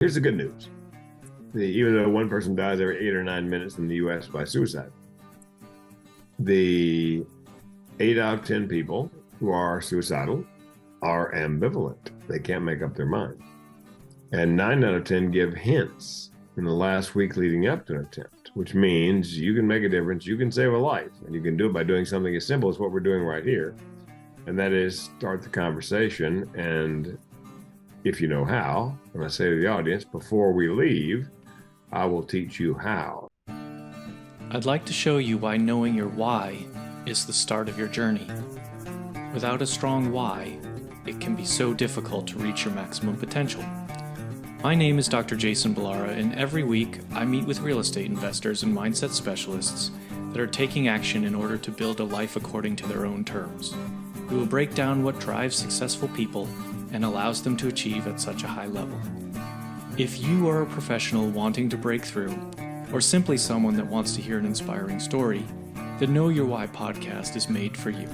Here's the good news. Even though one person dies every 8 or 9 minutes in the US by suicide, the 8 out of 10 people who are suicidal are ambivalent. They can't make up their mind. And 9 out of 10 give hints in the last week leading up to an attempt, which means you can make a difference, you can save a life, and you can do it by doing something as simple as what we're doing right here. And that is start the conversation. And if you know how, and I say to the audience, before we leave, I will teach you how. I'd like to show you why knowing your why is the start of your journey. Without a strong why, it can be so difficult to reach your maximum potential. My name is Dr. Jason Ballara, and every week I meet with real estate investors and mindset specialists that are taking action in order to build a life according to their own terms. We will break down what drives successful people and allows them to achieve at such a high level. If you are a professional wanting to break through, or simply someone that wants to hear an inspiring story, the Know Your Why podcast is made for you.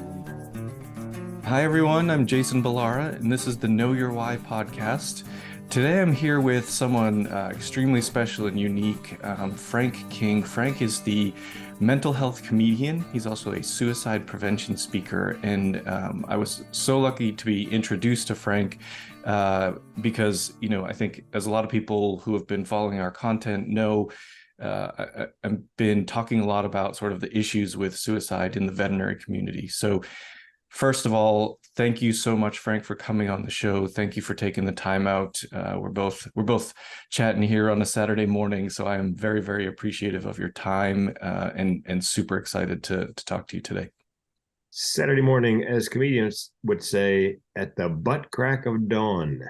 Hi everyone, I'm Jason Ballara, and this is the Know Your Why podcast. Today I'm here with someone extremely special and unique, Frank King. Frank is the mental health comedian. He's also a suicide prevention speaker, and I was so lucky to be introduced to Frank because, I think as a lot of people who have been following our content know, I've been talking a lot about sort of the issues with suicide in the veterinary community. So first of all, thank you so much, Frank, for coming on the show. Thank you for taking the time out. We're both chatting here on a Saturday morning, so I am very, very appreciative of your time and super excited to talk to you today. Saturday morning, as comedians would say, at the butt crack of dawn.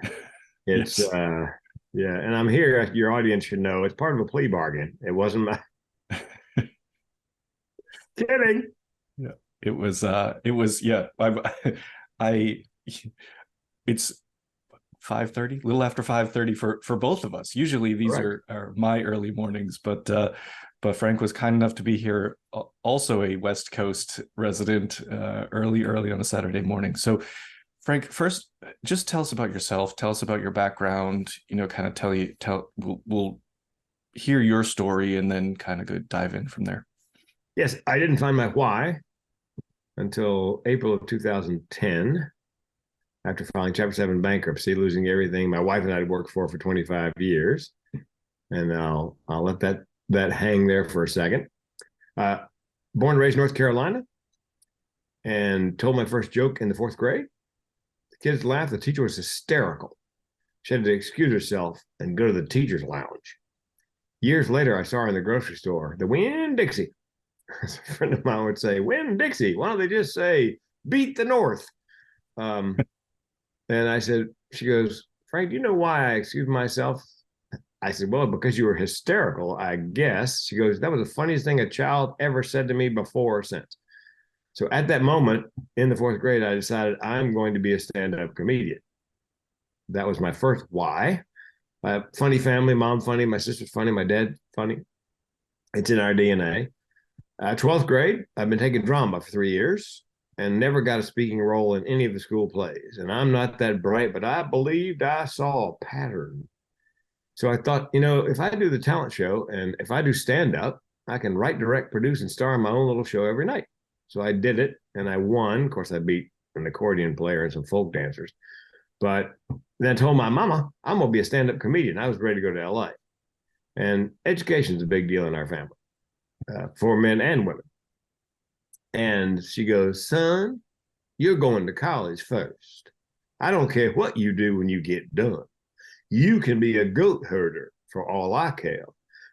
It's Yes. Yeah, and I'm here. Your audience should know it's part of a plea bargain. It wasn't my kidding. Yeah. It was yeah. It's 5:30, a little after 5:30 for both of us. Usually these are my early mornings, but Frank was kind enough to be here, also a West Coast resident, early on a Saturday morning. So Frank, first, just tell us about yourself, tell us about your background, kind of we'll hear your story and then kind of go dive in from there. Yes, I didn't find my why until April of 2010, after filing Chapter 7 bankruptcy, losing everything my wife and I had worked for 25 years. And I'll let that hang there for a second. Born and raised North Carolina, and told my first joke in the 4th grade. The kids laughed. The teacher was hysterical. She had to excuse herself and go to the teacher's lounge. Years later, I saw her in the grocery store, the Winn-Dixie. As a friend of mine would say, Winn-Dixie, why don't they just say, beat the North? And I said, she goes, Frank, do you know why I excused myself? I said, well, because you were hysterical, I guess. She goes, that was the funniest thing a child ever said to me before or since. So at that moment in the 4th grade, I decided I'm going to be a stand-up comedian. That was my first why. Funny family, mom funny, my sister's funny, my dad funny. It's in our DNA. 12th grade, I've been taking drama for 3 years and never got a speaking role in any of the school plays. And I'm not that bright, but I believed I saw a pattern. So I thought, if I do the talent show and if I do stand-up, I can write, direct, produce, and star in my own little show every night. So I did it and I won. Of course, I beat an accordion player and some folk dancers. But then I told my mama, I'm going to be a stand-up comedian. I was ready to go to LA. And education is a big deal in our family, for men and women. And she goes, son, you're going to college first. I don't care what you do when you get done. You can be a goat herder for all I care,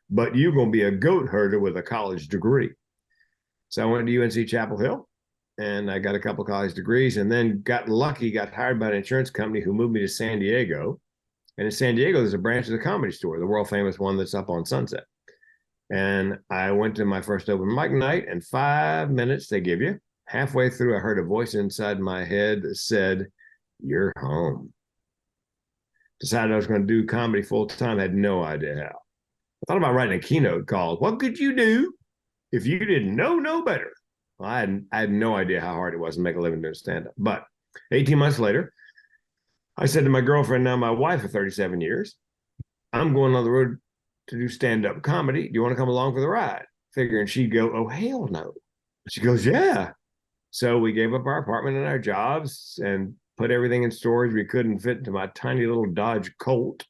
but you're going to be a goat herder with a college degree. So I went to UNC Chapel Hill and I got a couple of college degrees and then got lucky, got hired by an insurance company who moved me to San Diego. And in San Diego, there's a branch of the Comedy Store, the world famous one that's up on Sunset. And I went to my first open mic night, and 5 minutes they give you. Halfway through, I heard a voice inside my head that said, you're home. Decided I was going to do comedy full time, had no idea how. I thought about writing a keynote called, what could you do if you didn't know no better? Well, I had no idea how hard it was to make a living doing stand-up. But 18 months later, I said to my girlfriend, now my wife of 37 years, I'm going on the road to do stand-up comedy. Do you want to come along for the ride? Figuring she'd go, oh, hell no. She goes, yeah. So we gave up our apartment and our jobs and put everything in storage we couldn't fit into my tiny little Dodge Colt.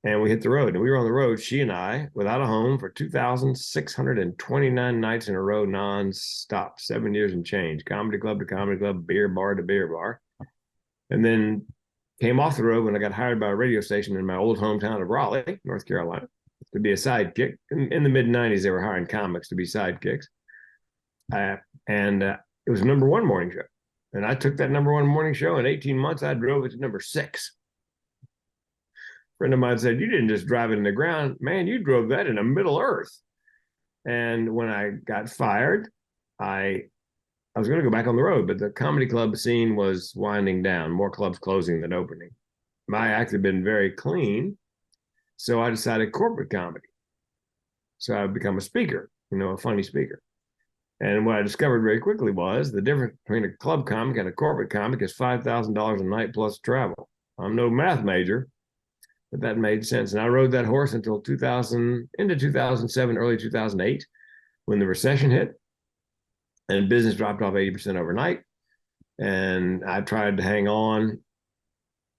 And we hit the road. And we were on the road, she and I, without a home for 2,629 nights in a row, nonstop, 7 years and change, comedy club to comedy club, beer bar to beer bar. And then came off the road when I got hired by a radio station in my old hometown of Raleigh, North Carolina, to be a sidekick. In the mid-'90s, they were hiring comics to be sidekicks. And it was a #1 morning show. And I took that #1 morning show. In 18 months, I drove it to #6. Friend of mine said, you didn't just drive it in the ground, man, you drove that in the Middle Earth. And when I got fired, I was going to go back on the road, but the comedy club scene was winding down, more clubs closing than opening. My act had been very clean, so I decided corporate comedy. So I would become a speaker, a funny speaker. And what I discovered very quickly was the difference between a club comic and a corporate comic is $5,000 a night plus travel. I'm no math major, but that made sense. And I rode that horse until 2000, into 2007, early 2008, when the recession hit and business dropped off 80% overnight. And I tried to hang on.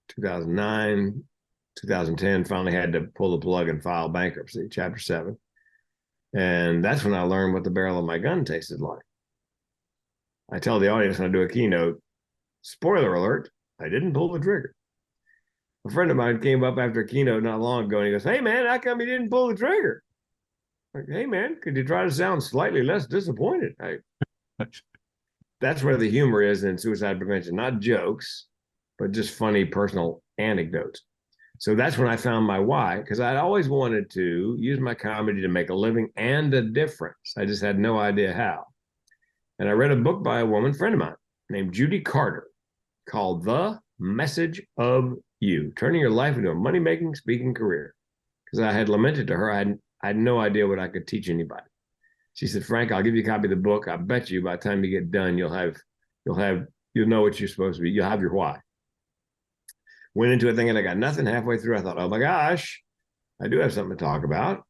2009, 2010, finally had to pull the plug and file bankruptcy, Chapter 7. And that's when I learned what the barrel of my gun tasted like. I tell the audience when I do a keynote, spoiler alert, I didn't pull the trigger. A friend of mine came up after a keynote not long ago and he goes, hey man, how come you didn't pull the trigger? Like, hey man, could you try to sound slightly less disappointed? That's where the humor is in suicide prevention, not jokes, but just funny personal anecdotes. So that's when I found my why, because I'd always wanted to use my comedy to make a living and a difference. I just had no idea how. And I read a book by a woman friend of mine named Judy Carter called The Message of You, turning your life into a money-making speaking career. Because I had lamented to her, I had no idea what I could teach anybody. She said, Frank, I'll give you a copy of the book. I bet you by the time you get done, you'll know what you're supposed to be. You'll have your why. Went into it thinking I got nothing. Halfway through, I thought, oh my gosh, I do have something to talk about.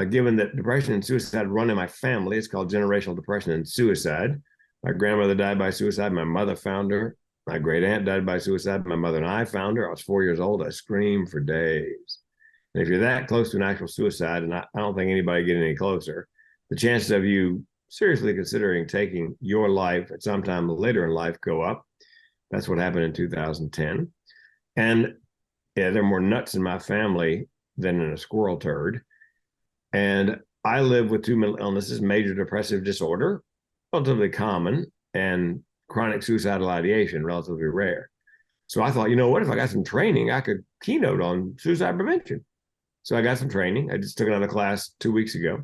Given that depression and suicide run in my family, it's called generational depression and suicide. My grandmother died by suicide. My mother found her. My great aunt died by suicide. My mother and I found her. I was 4 years old. I screamed for days. And if you're that close to an actual suicide, and I don't think anybody get any closer, the chances of you seriously considering taking your life at some time later in life go up. That's what happened in 2010. And yeah, there are more nuts in my family than in a squirrel turd. And I live with 2 mental illnesses, major depressive disorder, relatively common, and chronic suicidal ideation, relatively rare. So I thought, what if I got some training, I could keynote on suicide prevention. So I got some training. I just took another class 2 weeks ago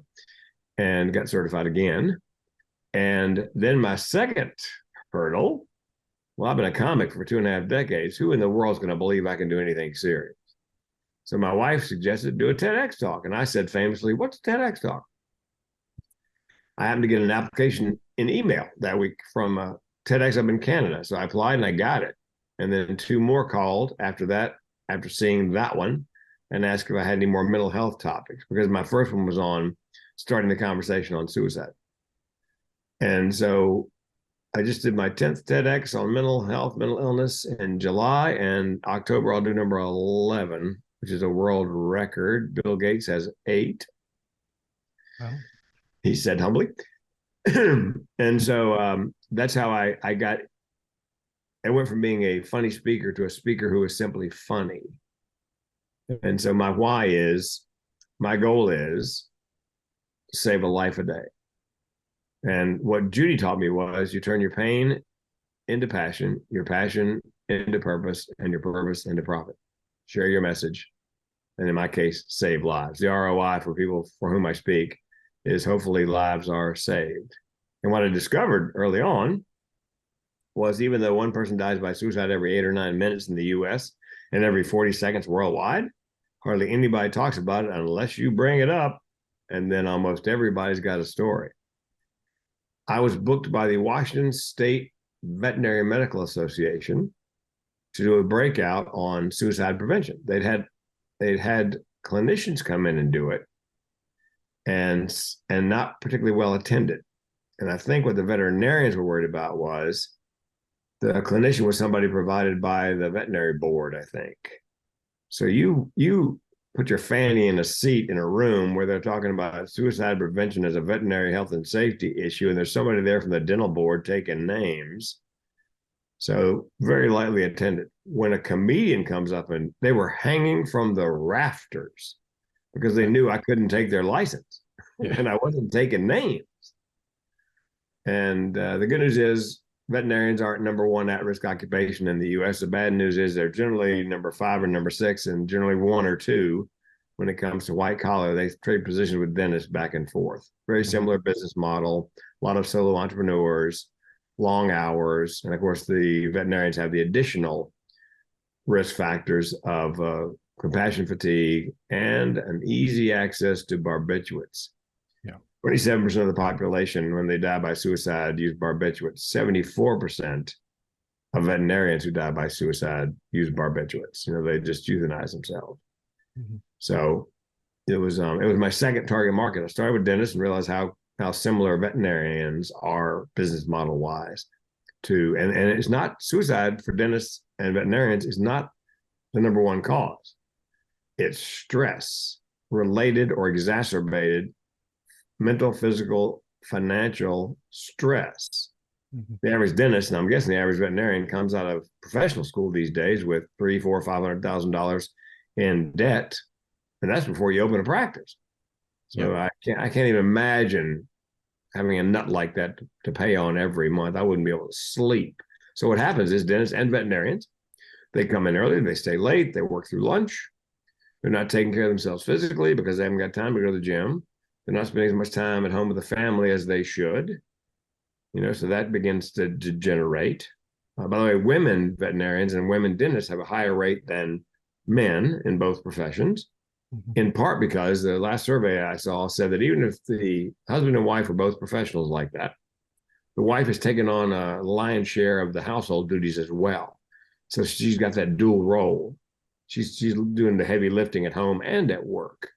and got certified again. And then my second hurdle, well, I've been a comic for 2.5 decades. Who in the world is going to believe I can do anything serious? So my wife suggested do a TEDx talk. And I said famously, what's a TEDx talk? I happened to get an application in email that week from TEDx up in Canada. So I applied and I got it. And then 2 more called after that, after seeing that one, and asked if I had any more mental health topics, because my first one was on starting the conversation on suicide. And so I just did my 10th TEDx on mental health, mental illness in July, and October I'll do number 11, which is a world record. Bill Gates has 8. Wow. He said humbly. And so that's how I went from being a funny speaker to a speaker who was simply funny. And so my goal is to save a life a day. And what Judy taught me was you turn your pain into passion, your passion into purpose, and your purpose into profit. Share your message. And in my case, save lives. The ROI for people for whom I speak is hopefully lives are saved. And what I discovered early on was even though one person dies by suicide every 8 or 9 minutes in the US and every 40 seconds worldwide, hardly anybody talks about it unless you bring it up. And then almost everybody's got a story. I was booked by the Washington State Veterinary Medical Association to do a breakout on suicide prevention. They'd had they'd had clinicians come in and do it, and not particularly well attended. And I think what the veterinarians were worried about was the clinician was somebody provided by the veterinary board, I think. So you put your fanny in a seat in a room where they're talking about suicide prevention as a veterinary health and safety issue, and there's somebody there from the dental board taking names. So very lightly attended. When a comedian comes up, and they were hanging from the rafters because they knew I couldn't take their license, and I wasn't taking names. And the good news is veterinarians aren't number one at-risk occupation in the U.S. The bad news is they're generally number 5 or number 6, and generally 1 or 2 when it comes to white collar. They trade positions with dentists back and forth. Very similar business model. A lot of solo entrepreneurs, long hours, and of course the veterinarians have the additional risk factors of compassion fatigue and an easy access to barbiturates. 27% of the population, when they die by suicide, use barbiturates. 74% of veterinarians who die by suicide use barbiturates. They just euthanize themselves. Mm-hmm. So it was my second target market. I started with dentists and realized how similar veterinarians are business model wise to, and it's not suicide for dentists and veterinarians is not the number one cause. It's stress related or exacerbated mental, physical, financial stress. Mm-hmm. The average dentist, and I'm guessing the average veterinarian, comes out of professional school these days with $300,000, $400,000, $500,000 in debt, and that's before you open a practice. So I can't even imagine having a nut like that to pay on every month. I wouldn't be able to sleep. So what happens is dentists and veterinarians, they come in early, they stay late, they work through lunch. They're not taking care of themselves physically because they haven't got time to go to the gym. They're not spending as much time at home with the family as they should, so that begins to degenerate. By the way, women veterinarians and women dentists have a higher rate than men in both professions, in part because the last survey I saw said that even if the husband and wife are both professionals like that, the wife has taken on a lion's share of the household duties as well. So she's got that dual role. She's doing the heavy lifting at home and at work.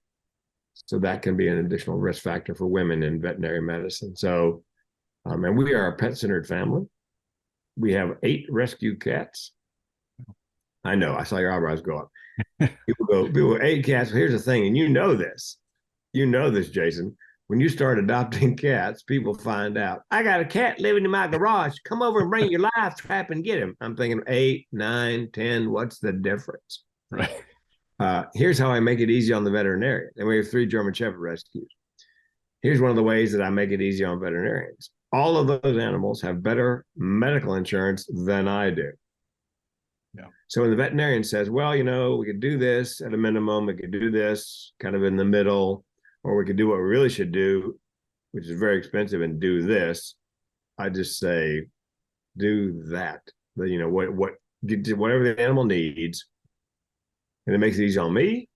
So that can be an additional risk factor for women in veterinary medicine. So, and we are a pet-centered family. We have 8 rescue cats. I know, I saw your eyebrows go up. People 8 cats. Here's the thing, and you know this, Jason. When you start adopting cats, people find out, I got a cat living in my garage. Come over and bring your live trap and get him. I'm thinking 8, 9, 10, what's the difference? Right. Here's how I make it easy on the veterinarian. And we have 3 German Shepherd rescues. Here's one of the ways that I make it easy on veterinarians. All of those animals have better medical insurance than I do. Yeah. So when the veterinarian says, well, we could do this at a minimum, we could do this kind of in the middle, or we could do what we really should do, which is very expensive, and do this, I just say, do that. Whatever the animal needs. And it makes it easy on me.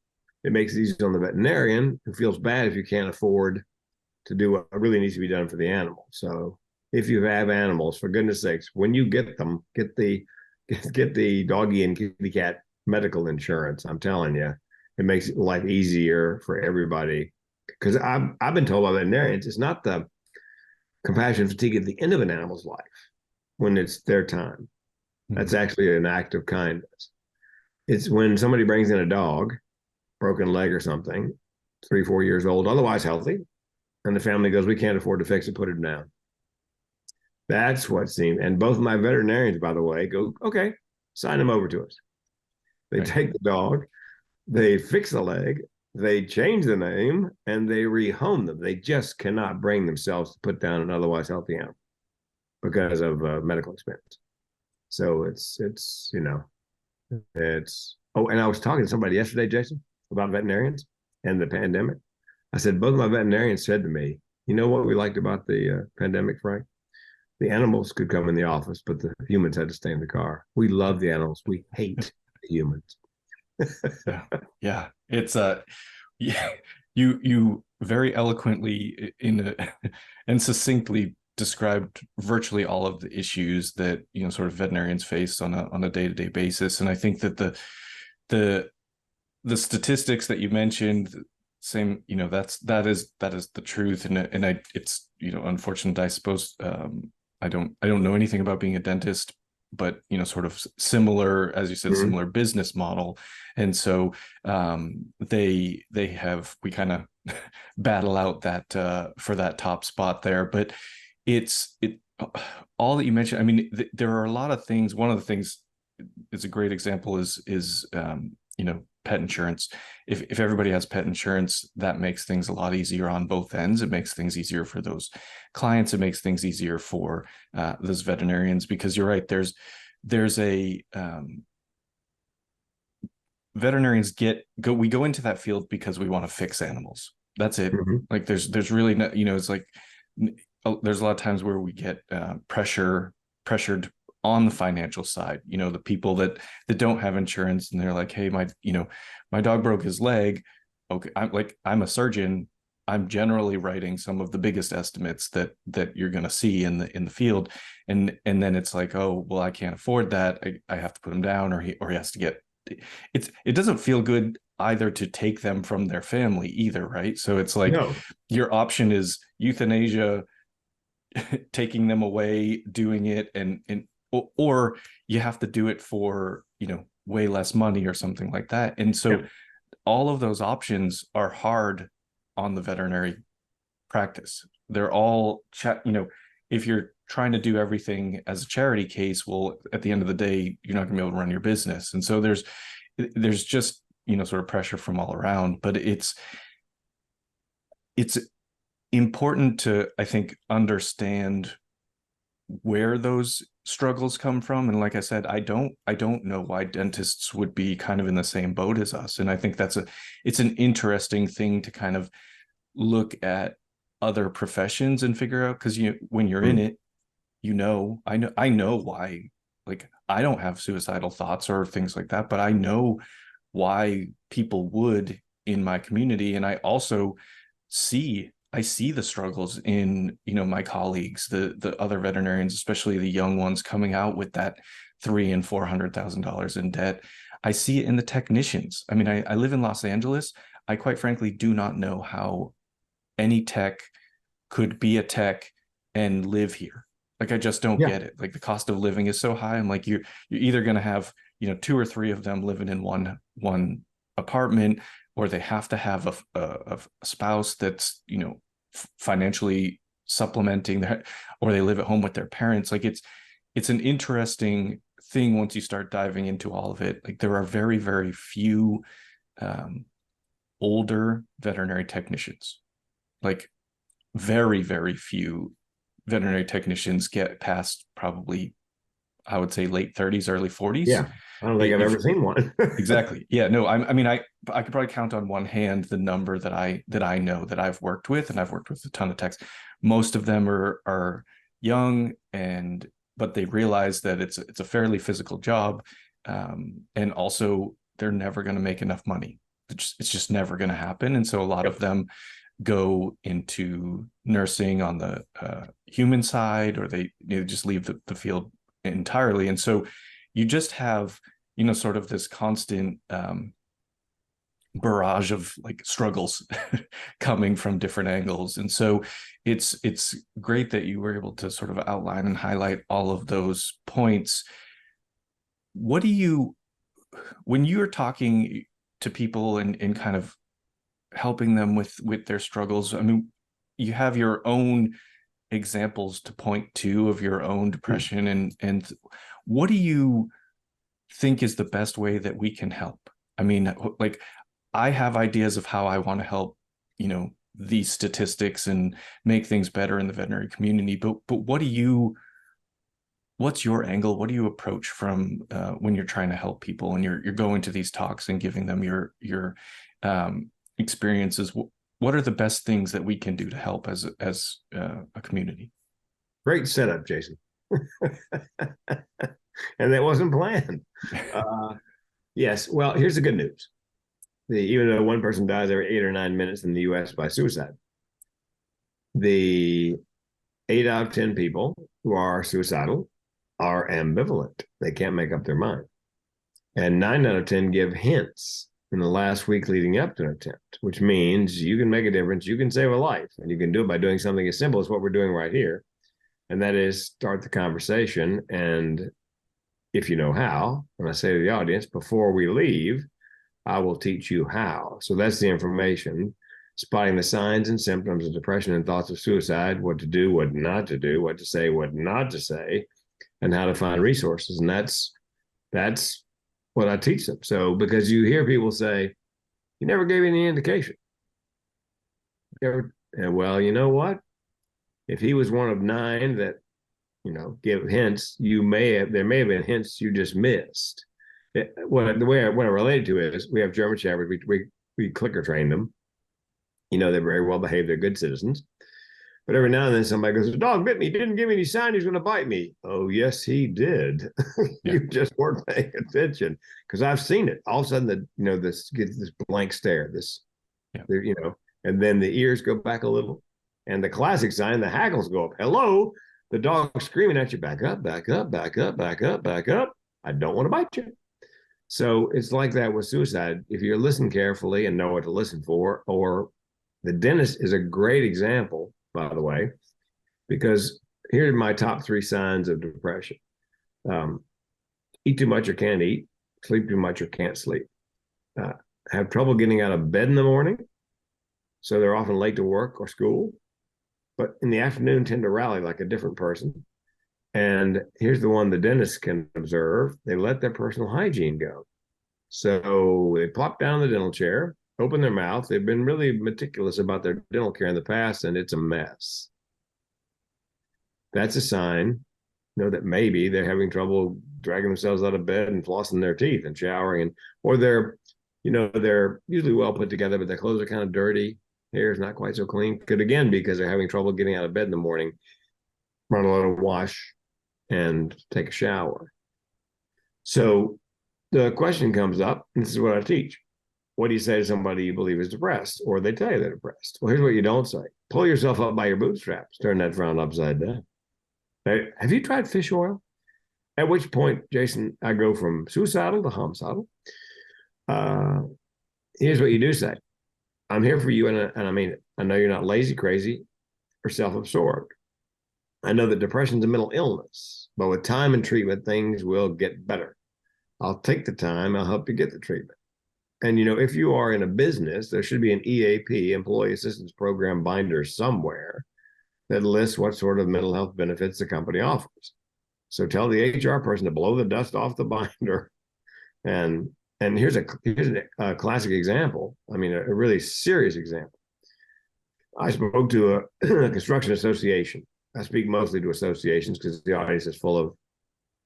It makes it easy on the veterinarian, who feels bad if you can't afford to do what really needs to be done for the animal. So if you have animals, for goodness sakes, when you get them, get the doggy and kitty cat medical insurance. I'm telling you, it makes life easier for everybody. Because I've been told by veterinarians, it's not the compassion fatigue at the end of an animal's life when it's their time. That's actually an act of kindness. It's when somebody brings in a dog, broken leg or something, 3, 4 years old, otherwise healthy, and the family goes, we can't afford to fix it, put it down. That's what seems, and both of my veterinarians, by the way, go, okay, sign them over to us. They take the dog, they fix the leg, they change the name, and they rehome them. They just cannot bring themselves to put down an otherwise healthy animal because of medical expense. So it's oh, and I was talking to somebody yesterday, Jason, about veterinarians and the pandemic. I said, both of my veterinarians said to me, you know what we liked about the pandemic, Frank? The animals could come in the office, but the humans had to stay in the car. We love the animals. We hate the humans. Yeah. It's you very eloquently and succinctly described virtually all of the issues that sort of veterinarians face on a day-to-day basis. And I think that the the statistics that you mentioned, same, that is the truth. And it's, unfortunate, I suppose. I don't know anything about being a dentist, but, sort of similar, as you said, similar business model. And so we kind of battle out that for that top spot there. But all that you mentioned, I mean, there are a lot of things. One of the things is a great example is pet insurance. If everybody has pet insurance, that makes things a lot easier on both ends. It makes things easier for those clients. It makes things easier for those veterinarians, because you're right. There's a veterinarians we go into that field because we want to fix animals. That's it. Like there's really no, it's like there's a lot of times where we get pressured on the financial side, the people that don't have insurance, and they're like, hey, my dog broke his leg. Okay. I'm a surgeon. I'm generally writing some of the biggest estimates that you're going to see in the field. And then it's like, oh, well, I can't afford that. I have to put him down, or he has to get, it doesn't feel good either to take them from their family either. Right. So it's like, no. Your option is euthanasia, taking them away, doing it, or you have to do it for, way less money or something like that. And so all of those options are hard on the veterinary practice. They're all, if you're trying to do everything as a charity case, well, at the end of the day, you're not gonna be able to run your business. And so there's just, sort of pressure from all around. But it's important to, I think, understand where those struggles come from. And like I said, I don't know why dentists would be kind of in the same boat as us. And I think it's an interesting thing to kind of look at other professions and figure out, because when you're in it, I know why, like, I don't have suicidal thoughts or things like that, but I know why people would in my community. And I also see the struggles in, my colleagues, the other veterinarians, especially the young ones coming out with that $300,000 and $400,000 in debt. I see it in the technicians. I mean, I live in Los Angeles. I quite frankly do not know how any tech could be a tech and live here. Like, I just don't get it. Like, the cost of living is so high. I'm like, you're either going to have, 2 or 3 of them living in one apartment, or they have to have a spouse that's, financially supplementing that, or they live at home with their parents. Like, it's an interesting thing once you start diving into all of it. Like, there are very, very few older veterinary technicians. Like, very, very few veterinary technicians get past probably, I would say, late 30s, early 40s. Yeah. I don't think I've ever seen one. Exactly. Yeah. No, I mean, I could probably count on one hand the number that I know that I've worked with, and I've worked with a ton of techs. Most of them are young, but they realize that it's a fairly physical job, and also they're never going to make enough money. It's just never going to happen. And so a lot of them go into nursing on the human side, or they just leave the field entirely. And so you just have, sort of this constant barrage of like struggles coming from different angles. And so it's great that you were able to sort of outline and highlight all of those points. What do you, when you're talking to people and kind of helping them with their struggles, I mean, you have your own examples to point to of your own depression, and what do you think is the best way that we can help? I mean, like, I have ideas of how I want to help, these statistics and make things better in the veterinary community, but what's your angle? What do you approach from when you're trying to help people and you're going to these talks and giving them your experiences? What are the best things that we can do to help as a community? Great setup, Jason. And that wasn't planned. Yes. Well, here's the good news. Even though one person dies every 8 or 9 minutes in the US by suicide, the 8 out of 10 people who are suicidal are ambivalent. They can't make up their mind. And 9 out of 10 give hints in the last week leading up to an attempt, which means you can make a difference. You can save a life, and you can do it by doing something as simple as what we're doing right here. And that is start the conversation. And if you know how, and I say to the audience, before we leave, I will teach you how. So that's the information, spotting the signs and symptoms of depression and thoughts of suicide, what to do, what not to do, what to say, what not to say, and how to find resources. And that's what I teach them. So because you hear people say, you never gave any indication. And well, you know what? If he was one of 9 that, give hints, there may have been hints you just missed. The way I relate to it is we have German Shepherds. We clicker train them. They're very well behaved. They're good citizens. But every now and then somebody goes, the dog bit me. He didn't give me any sign he was going to bite me. Oh, yes, he did. Yeah. You just weren't paying attention, because I've seen it. All of a sudden, this gets this blank stare, and then the ears go back a little. And the classic sign, the hackles go up. Hello, the dog screaming at you, back up, back up, back up, back up, back up. I don't want to bite you. So it's like that with suicide. If you listen carefully and know what to listen for, or the dentist is a great example, by the way, because here are my top 3 signs of depression. Eat too much or can't eat, sleep too much or can't sleep, have trouble getting out of bed in the morning, so they're often late to work or school, but in the afternoon tend to rally like a different person. And here's the one the dentist can observe: they let their personal hygiene go. So they plop down in the dental chair, open their mouth. They've been really meticulous about their dental care in the past, and it's a mess. That's a sign, that maybe they're having trouble dragging themselves out of bed and flossing their teeth and showering, or they're usually well put together, but their clothes are kind of dirty. Hair is not quite so clean. Could again be because they're having trouble getting out of bed in the morning, run a little wash, and take a shower. So the question comes up, and this is what I teach. What do you say to somebody you believe is depressed, or they tell you they're depressed? Well, here's what you don't say. Pull yourself up by your bootstraps. Turn that frown upside down. Right? Have you tried fish oil? At which point, Jason, I go from suicidal to homicidal. Here's what you do say. I'm here for you, and I mean it. I know you're not lazy, crazy, or self-absorbed. I know that depression is a mental illness, but with time and treatment, things will get better. I'll take the time. I'll help you get the treatment. And, if you are in a business, there should be an EAP, Employee Assistance Program binder somewhere that lists what sort of mental health benefits the company offers. So tell the HR person to blow the dust off the binder. And here's a classic example. I mean, a really serious example. I spoke to a construction association. I speak mostly to associations because the audience is full of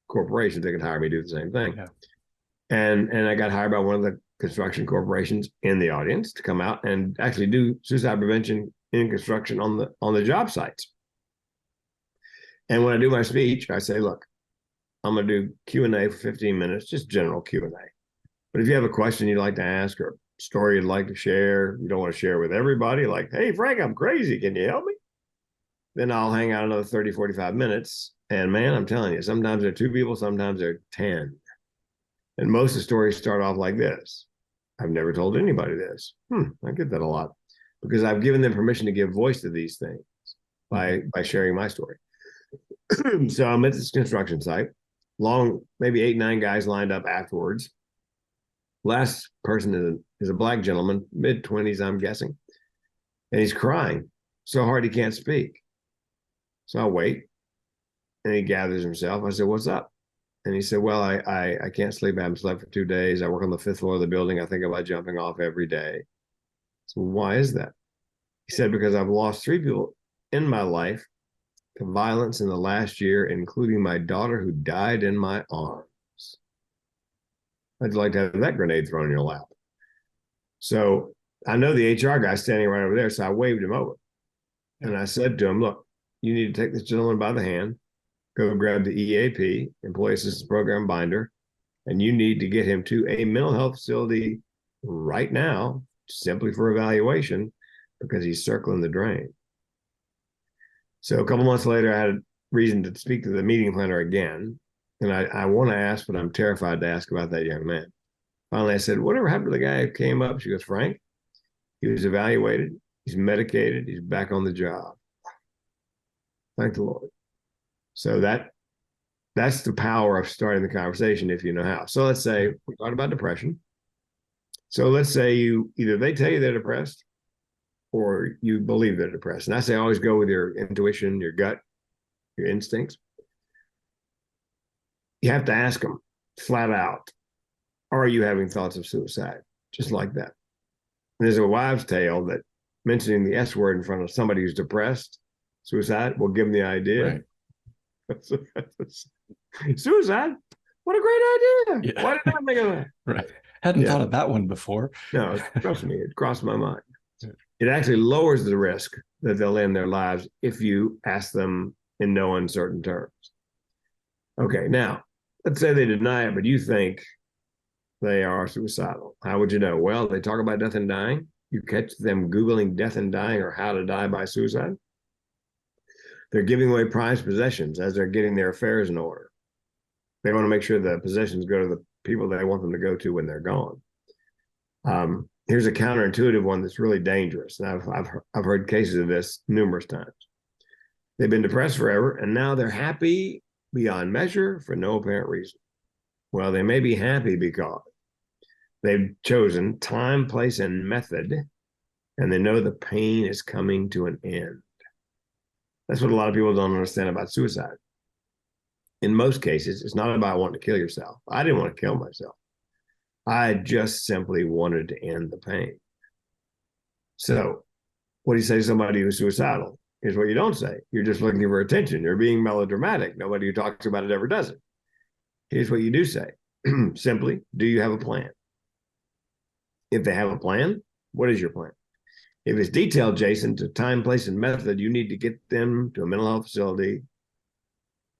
corporations. They can hire me to do the same thing. Yeah. And I got hired by one of the construction corporations in the audience to come out and actually do suicide prevention in construction on the job sites. And when I do my speech, I say, look, I'm going to do Q&A for 15 minutes, just general Q&A. But if you have a question you'd like to ask, or a story you'd like to share, you don't want to share with everybody, like, hey, Frank, I'm crazy. Can you help me? Then I'll hang out another 30, 45 minutes. And man, I'm telling you, sometimes there are 2 people, sometimes there are 10. And most of the stories start off like this. I've never told anybody this. I get that a lot, because I've given them permission to give voice to these things by sharing my story. So I'm at this construction site, maybe 8, 9 guys lined up afterwards. Last person is a black gentleman, mid-20s, I'm guessing. And he's crying so hard he can't speak. So I wait, and he gathers himself. I said, what's up? And he said, well, I can't sleep. I haven't slept for 2 days. I work on the 5th floor of the building. I think about jumping off every day. So why is that? He said, because I've lost 3 people in my life to violence in the last year, including my daughter, who died in my arms. I'd like to have that grenade thrown in your lap. So I know the HR guy standing right over there, so I waved him over. And I said to him, look, you need to take this gentleman by the hand, go grab the EAP, Employee Assistance Program binder, and you need to get him to a mental health facility right now, simply for evaluation, because he's circling the drain. So a couple months later, I had a reason to speak to the meeting planner again. And I want to ask, but I'm terrified to ask about that young man. finally I said, whatever happened to the guy who came up? She goes, Frank, he was evaluated, he's medicated, he's back on the job. Thank the Lord. So that's the power of starting the conversation if you know how. So let's say we talked about depression. So let's say either they tell you they're depressed or you believe they're depressed. And I say always go with your intuition, your gut, your instincts. You have to ask them flat out, are you having thoughts of suicide? Just like that. And there's a wives' tale that mentioning the S word in front of somebody who's depressed, suicide, will give them the idea. Right. Suicide? What a great idea. Yeah. Why did I think of that? Right. Hadn't thought of that one before. No, trust me, it crossed my mind. It actually lowers the risk that they'll end their lives if you ask them in no uncertain terms. Okay, now, let's say they deny it, but you think they are suicidal. How would you know? Well, they talk about death and dying. You catch them Googling death and dying or how to die by suicide. They're giving away prized possessions as they're getting their affairs in order. They want to make sure the possessions go to the people they want them to go to when they're gone. Here's a counterintuitive one that's really dangerous. And I've heard cases of this numerous times. They've been depressed forever, and now they're happy beyond measure for no apparent reason. Well, they may be happy because they've chosen time, place, and method, and they know the pain is coming to an end. That's what a lot of people don't understand about suicide. In most cases, it's not about wanting to kill yourself. I didn't want to kill myself. I just simply wanted to end the pain. So what do you say to somebody who's suicidal? Here's what you don't say. You're just looking for attention. You're being melodramatic. Nobody who talks about it ever does it. Here's what you do say. Simply, do you have a plan? If they have a plan, what is your plan? If it's detailed, Jason, to time, place, and method, you need to get them to a mental health facility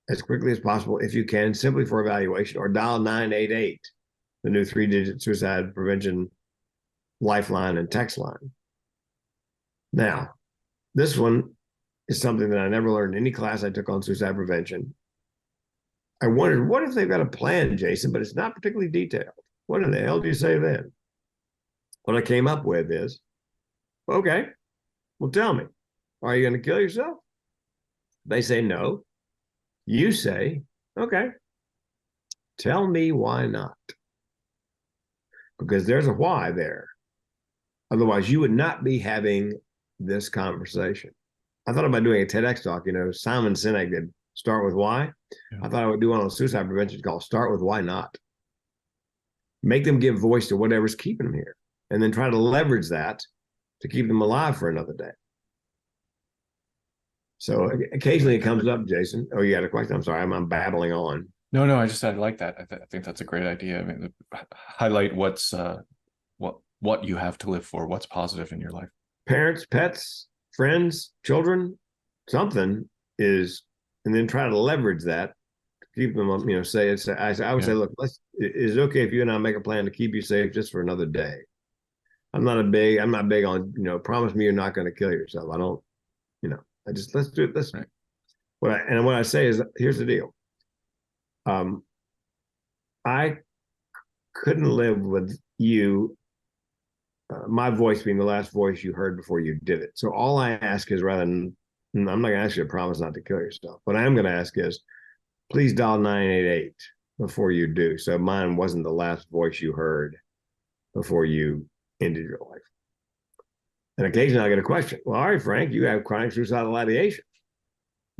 as quickly as possible, if you can, simply for evaluation, or dial 988, the new 3-digit suicide prevention lifeline and text line. Now, this one is something that I never learned in any class I took on suicide prevention. I wondered, what if they've got a plan, Jason, but it's not particularly detailed? What in the hell do you say then? What I came up with is, okay, well, tell me, are you going to kill yourself? They say no. You say, okay, tell me why not. Because there's a why there. Otherwise, you would not be having this conversation. I thought about doing a TEDx talk. Simon Sinek did Start With Why. Yeah. I thought I would do one on suicide prevention called Start With Why Not. Make them give voice to whatever's keeping them here, and then try to leverage that to keep them alive for another day. So occasionally it comes up, Jason. Oh, you got a question? I'm sorry, I'm babbling on. No, I like that. I think that's a great idea. I mean, highlight what's what you have to live for, what's positive in your life. Parents, pets, friends, children, something is, and then try to leverage that to keep them, say it's, I would say, look, is it okay if you and I make a plan to keep you safe just for another day? I'm not big on, promise me you're not going to kill yourself. I don't, let's do it this way. What I say is, here's the deal. I couldn't live with you, my voice being the last voice you heard before you did it. So all I ask is, rather than, I'm not going to ask you to promise not to kill yourself. What I am going to ask is, please dial 988 before you do. So mine wasn't the last voice you heard before you ended your life. And occasionally I get a question. Well, all right, Frank, you have chronic suicidal ideation.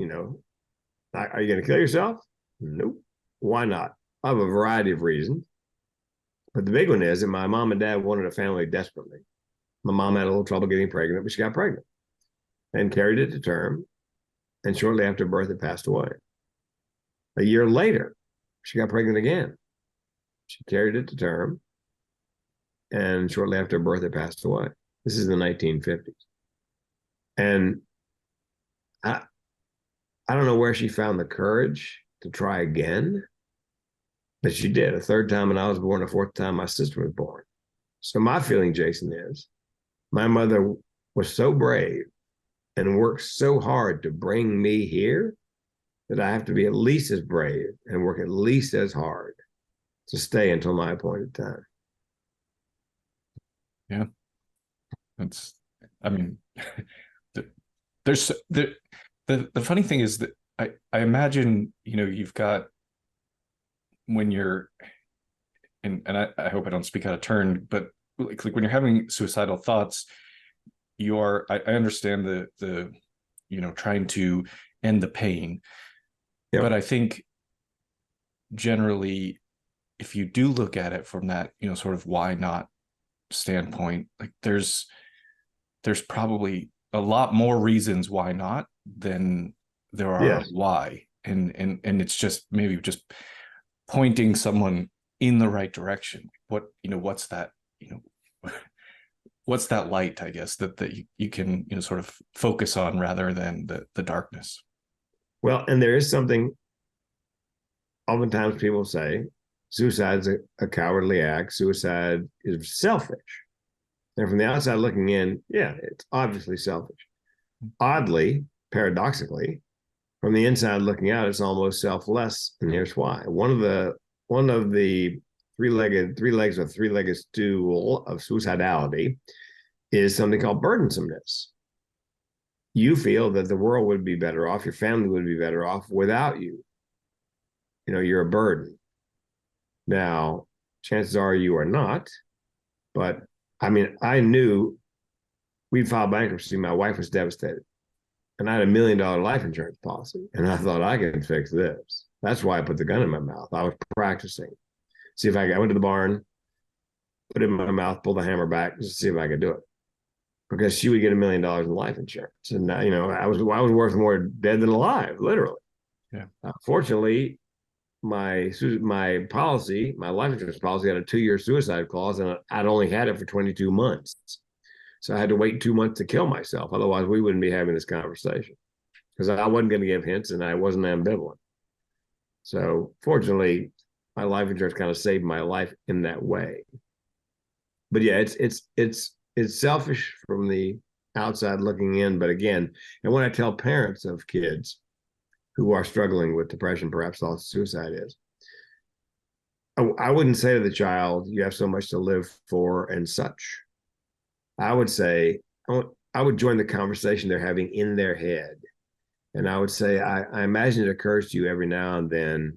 Are you going to kill yourself? Nope. Why not? I have a variety of reasons. But the big one is that my mom and dad wanted a family desperately. My mom had a little trouble getting pregnant, but she got pregnant and carried it to term. And shortly after birth, it passed away. A year later, she got pregnant again. She carried it to term. And shortly after birth, it passed away. This is the 1950s. And I don't know where she found the courage to try again, but she did. A third time when I was born, a fourth time my sister was born. So my feeling, Jason, is my mother was so brave and worked so hard to bring me here that I have to be at least as brave and work at least as hard to stay until my appointed time. Yeah. It's, I mean, the, there's the funny thing is that I imagine, you've got, when you're, and I hope I don't speak out of turn, but like when you're having suicidal thoughts, I understand the trying to end the pain. Yep. But I think generally, if you do look at it from that, sort of why not standpoint, like there's probably a lot more reasons why not than there are Yes. why. And it's just maybe just pointing someone in the right direction. What's that, what's that light, I guess, that you can, sort of focus on rather than the darkness. Well, and there is something, oftentimes people say suicide's a cowardly act. Suicide is selfish. And from the outside looking in, yeah, it's obviously selfish. Oddly, paradoxically, from the inside looking out, it's almost selfless. And here's why. One of the three legged stool of suicidality is something called burdensomeness. You feel that the world would be better off, your family would be better off without you. You're a burden. Now, chances are you are not, but I mean, I knew we'd filed bankruptcy. My wife was devastated. And I had $1 million life insurance policy. And I thought, I can fix this. That's why I put the gun in my mouth. I was practicing. I went to the barn, put it in my mouth, pulled the hammer back, just to see if I could do it. Because she would get $1 million in life insurance. And now, I was worth more dead than alive, literally. Yeah. Fortunately, my policy, my life insurance policy, had a 2-year suicide clause, and I'd only had it for 22 months. So I had to wait 2 months to kill myself. Otherwise, we wouldn't be having this conversation, because I wasn't going to give hints and I wasn't ambivalent. So fortunately, my life insurance kind of saved my life in that way. But yeah, it's selfish from the outside looking in. But again, and when I tell parents of kids who are struggling with depression, perhaps thoughts of suicide, is I wouldn't say to the child, you have so much to live for and such. I would say, I would join the conversation they're having in their head. And I would say, I imagine it occurs to you every now and then,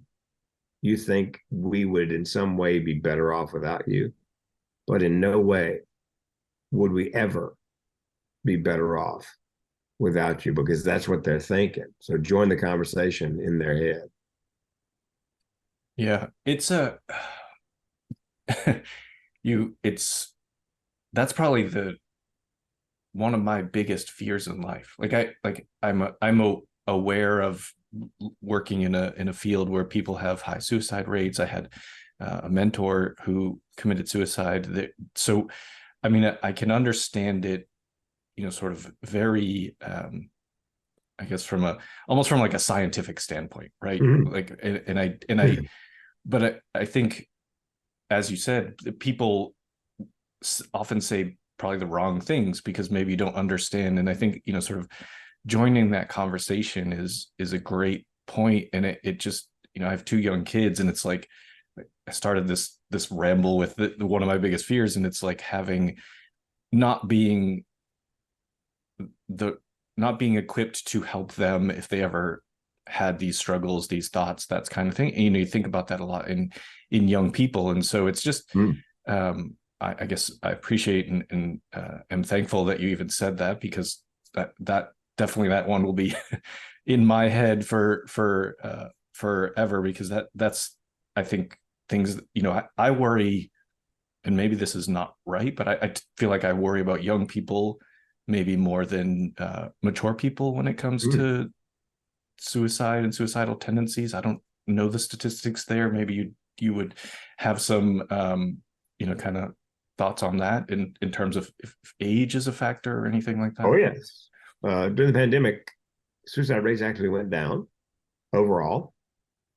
you think we would in some way be better off without you, but in no way would we ever be better off without you, because that's what they're thinking. So join the conversation in their head. Yeah, it's that's probably one of my biggest fears in life. I'm aware of working in a field where people have high suicide rates. I had a mentor who committed suicide. So, I mean, I can understand it, sort of very, I guess almost from like a scientific standpoint, right? Mm-hmm. Like, but I think, as you said, people often say probably the wrong things because maybe you don't understand. And I think, sort of joining that conversation is a great point. And it just, I have 2 young kids, and it's like, I started this ramble with one of my biggest fears. And it's like not being equipped to help them if they ever had these struggles, these thoughts, that kind of thing. And, you think about that a lot in young people. And so it's just, I guess I appreciate and am thankful that you even said that, because that definitely, that one will be in my head for forever, because that's, I think, things, I worry, and maybe this is not right, but I feel like I worry about young people maybe more than mature people when it comes to suicide and suicidal tendencies. I don't know the statistics there. Maybe you would have some kind of thoughts on that in terms of if age is a factor or anything like that. Oh, yes. During the pandemic, suicide rates actually went down overall.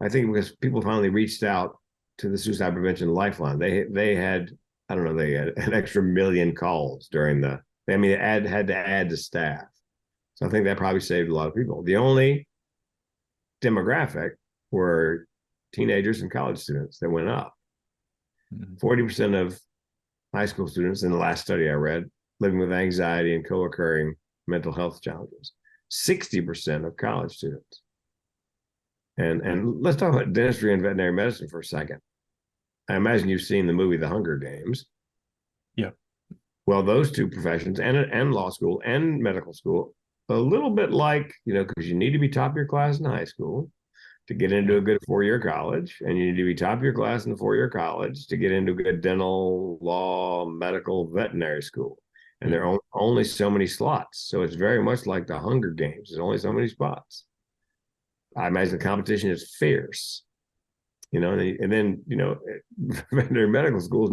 I think because people finally reached out to the suicide prevention lifeline. They had, I don't know, they had an extra 1 million calls during they had to add to staff. So I think that probably saved a lot of people. The only demographic were teenagers and college students that went up. 40% of high school students in the last study I read living with anxiety and co-occurring mental health challenges. 60% of college students. And let's talk about dentistry and veterinary medicine for a second. I imagine you've seen the movie The Hunger Games. Yeah. Well, those two professions and law school and medical school, a little bit like, because you need to be top of your class in high school to get into a good 4-year college, and you need to be top of your class in the 4-year college to get into a good dental, law, medical, veterinary school. And there are only so many slots. So it's very much like the Hunger Games. There's only so many spots. I imagine the competition is fierce, and then, veterinary medical schools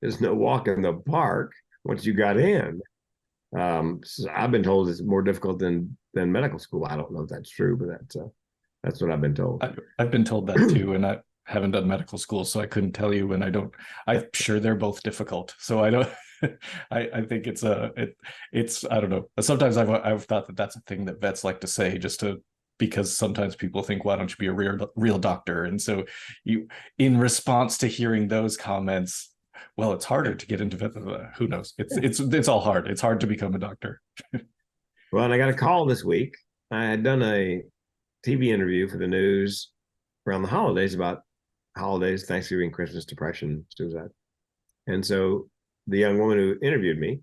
there's no walk in the park once you got in. So I've been told it's more difficult than medical school. I don't know if that's true, but that's what I've been told. I've been told that too, and I haven't done medical school, so I couldn't tell you. And I'm sure they're both difficult. So I don't. I think it's I don't know. Sometimes I've thought that that's a thing that vets like to say because sometimes people think, why don't you be a real doctor? And so in response to hearing those comments, well, it's harder to get into who knows? It's all hard. It's hard to become a doctor. Well, and I got a call this week. I had done a TV interview for the news around the holidays about holidays, Thanksgiving, Christmas, depression, suicide. And so the young woman who interviewed me,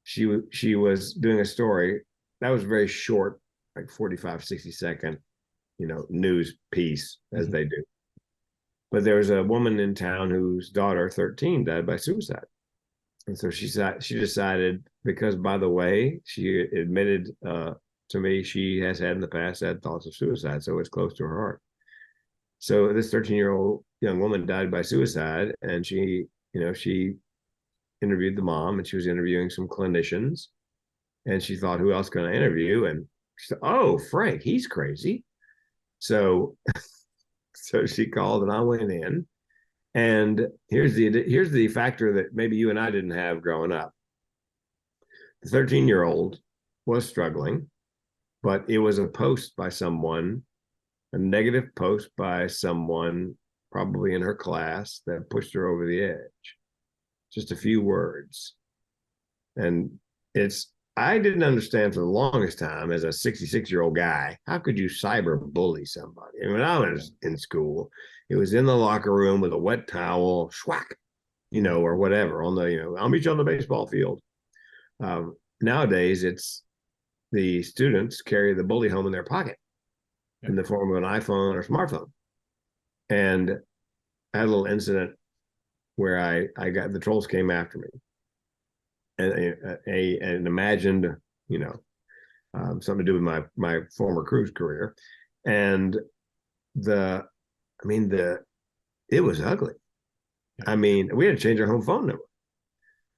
she was doing a story that was very short, like 45, 60-second, news piece, as they do. But there was a woman in town whose daughter, 13, died by suicide. And so she decided, because, by the way, she admitted to me she has had in the past had thoughts of suicide, so it's close to her heart. So this 13-year-old young woman died by suicide, and she interviewed the mom, and she was interviewing some clinicians, and she thought, who else can I interview? And she said, oh, Frank, he's crazy. So she called, and I went in. And here's the factor that maybe you and I didn't have growing up. The 13-year-old was struggling, but it was a post by someone, a negative post by someone, probably in her class, that pushed her over the edge. Just a few words. And I didn't understand for the longest time, as a 66-year-old guy, how could you cyberbully somebody? And when I was in school, it was in the locker room with a wet towel, schwack, or whatever on the, I'll meet you on the baseball field. Nowadays, it's the students carry the bully home in their pocket in the form of an iPhone or smartphone. And I had a little incident where I got, the trolls came after me. And an imagined, something to do with my former cruise career. And it was ugly. I mean, we had to change our home phone number.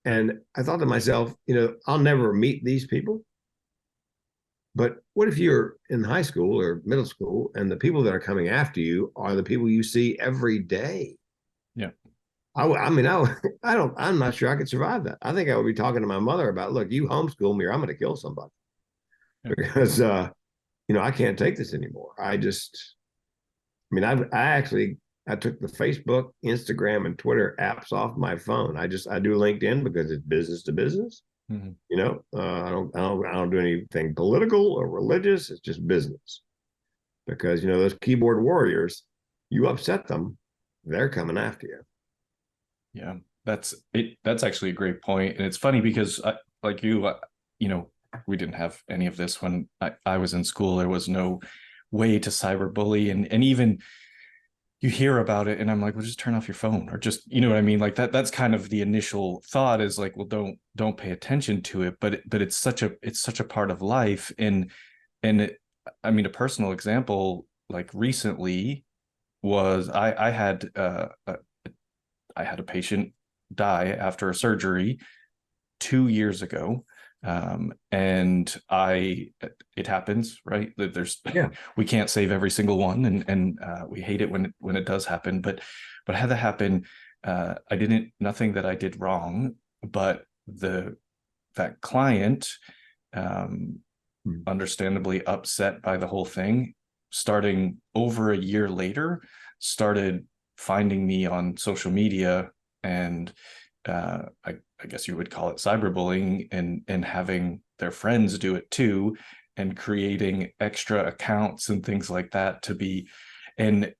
And I thought to myself, I'll never meet these people. But what if you're in high school or middle school and the people that are coming after you are the people you see every day? Yeah. I'm not sure I could survive that. I think I would be talking to my mother about, look, you homeschool me or I'm going to kill somebody. Yeah. Because, I can't take this anymore. I took the Facebook, Instagram, and Twitter apps off my phone. I do LinkedIn because it's business to business. Mm-hmm. I don't do anything political or religious. It's just business. Because, those keyboard warriors, you upset them, they're coming after you. Yeah, that's actually a great point. And it's funny because like you, we didn't have any of this when I was in school. There was no way to cyberbully, and even you hear about it and I'm like, well, just turn off your phone, or just, you know what I mean? Like that's kind of the initial thought, is like, well, don't pay attention to it. But it's such a part of life. And a personal example, like recently was I had a patient die after a surgery 2 years ago. And it happens, right? We can't save every single one, and we hate it when it does happen, but had that happen, nothing that I did wrong, but that client, understandably upset by the whole thing, starting over a year later, started finding me on social media and I guess you would call it cyberbullying, and having their friends do it too, and creating extra accounts and things like that to be, and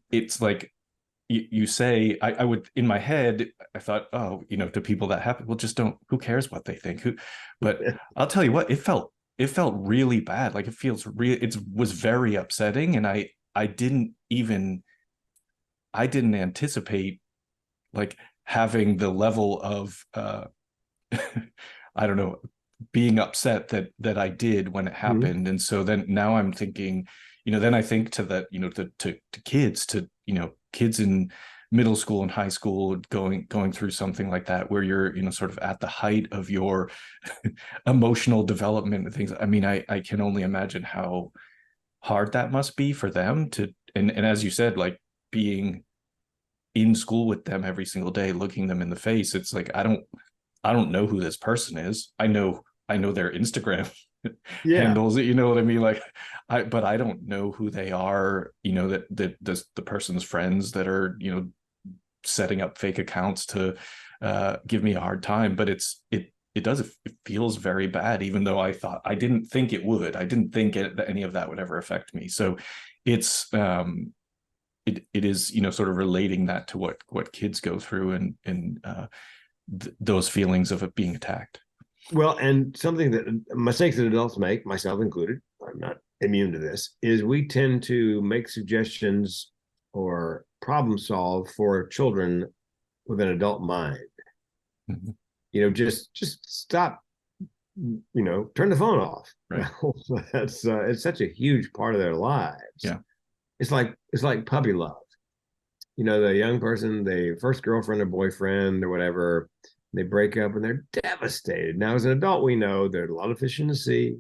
it's like you say, I would, in my head, I thought, oh, to people that happen, well, just don't, who cares what they think? But I'll tell you what, it felt really bad. Like, it was very upsetting. And I didn't anticipate like having the level of, I don't know, being upset that I did when it happened. And so then now I'm thinking, then I think to that, to kids, kids in middle school and high school going through something like that, where you're, sort of at the height of your emotional development and things. I mean, I can only imagine how hard that must be for them to, and as you said, like being in school with them every single day, looking them in the face. It's like, I don't know who this person is. I know their Instagram handles, you know what I mean? Like, but I don't know who they are, that the person's friends that are, setting up fake accounts to give me a hard time. But it feels very bad, even though I didn't think it would. I didn't think that any of that would ever affect me. So it's, it is, sort of relating that to what kids go through, and those feelings of it being attacked. Well, and something that mistakes that adults make, myself included, I'm not immune to this, is we tend to make suggestions or problem solve for children with an adult mind. Just stop, turn the phone off. Right. That's it's such a huge part of their lives. Yeah. It's like puppy love. The young person, the first girlfriend or boyfriend or whatever, they break up and they're devastated. Now, as an adult, we know there's a lot of fish in the sea.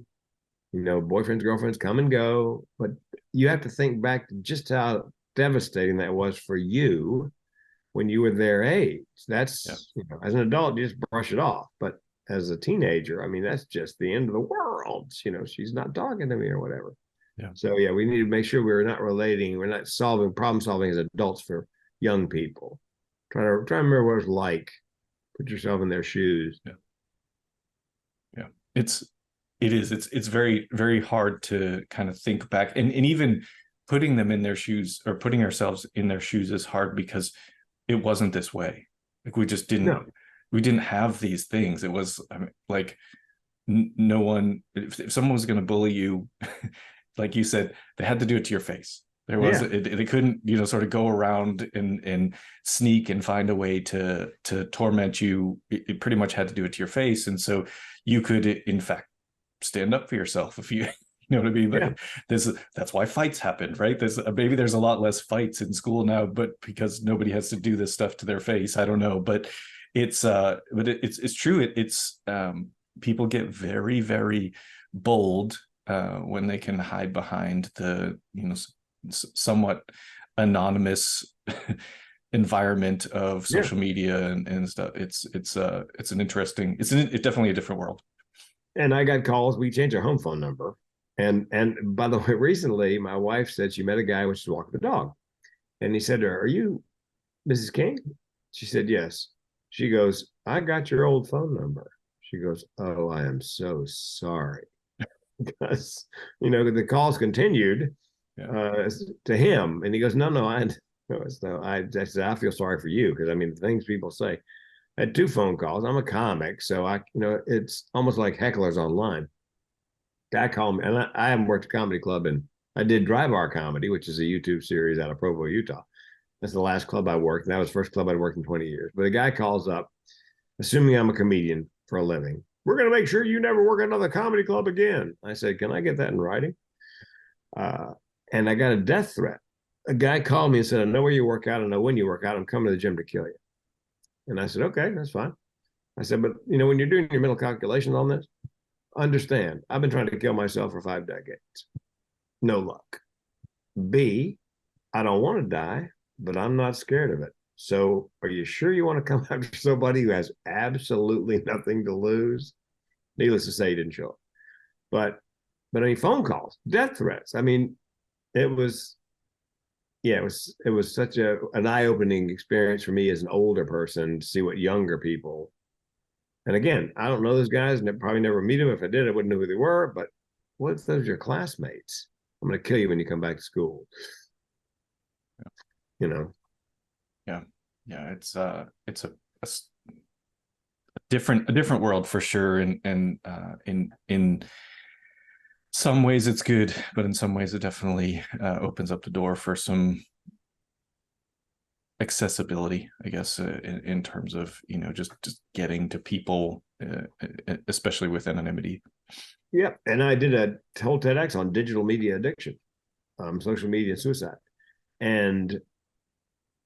Boyfriends, girlfriends come and go, but you have to think back to just how devastating that was for you when you were their age. That's, as an adult, you just brush it off. But as a teenager, I mean, that's just the end of the world. She's not talking to me or whatever. Yeah. So yeah, we need to make sure we're not problem solving as adults for young people. Try to remember what it's like. Put yourself in their shoes. Yeah. It's very, very hard to kind of think back, and even putting them in their shoes, or putting ourselves in their shoes, is hard because it wasn't this way. Like, we just didn't have these things. It was, I mean, like, no one, if someone was going to bully you, like you said, they had to do it to your face. There was, they couldn't, sort of go around and sneak and find a way to torment you. It pretty much had to do it to your face. And so you could, in fact, stand up for yourself if you, know what I mean? Like, that's why fights happened, right? Maybe there's a lot less fights in school now, but because nobody has to do this stuff to their face. I don't know, but it's true. It's people get very, very bold when they can hide behind the, somewhat anonymous environment of social media and stuff. It's definitely a different world. And I got calls. We changed our home phone number. And by the way, recently my wife said she met a guy when she was walking the dog. And he said to her, "Are you Mrs. King?" She said, "Yes." She goes, "I got your old phone number." She goes, "Oh, I am so sorry." Because, the calls continued to him. And he goes, no, I said, "I feel sorry for you." Because, I mean, the things people say. I had 2 phone calls. I'm a comic, so it's almost like hecklers online. Guy called me, and I haven't worked a comedy club, and I did Dry Bar Comedy, which is a YouTube series out of Provo, Utah. That's the last club I worked, and that was the first club I'd worked in 20 years. But a guy calls up, assuming I'm a comedian for a living. "We're going to make sure you never work another comedy club again." I said, "Can I get that in writing?" And I got a death threat. A guy called me and said, "I know where you work out. I know when you work out. I'm coming to the gym to kill you." And I said, "Okay, that's fine." I said, "But, when you're doing your mental calculations on this, understand, I've been trying to kill myself for 5 decades. No luck. B, I don't want to die, but I'm not scared of it. So are you sure you want to come after somebody who has absolutely nothing to lose?" Needless to say, he didn't show up. But I mean, phone calls, death threats. I mean, it was yeah, it was such an eye-opening experience for me as an older person to see what younger people. And again, I don't know those guys and I'd probably never meet them. If I did, I wouldn't know who they were. But what if those are your classmates? I'm going to kill you when you come back to school. You know? Yeah. Yeah. It's a different world for sure. And in some ways it's good, but in some ways it definitely opens up the door for some accessibility, I guess, in terms of, just getting to people, especially with anonymity. Yeah. And I did a whole TEDx on digital media addiction, social media and suicide. And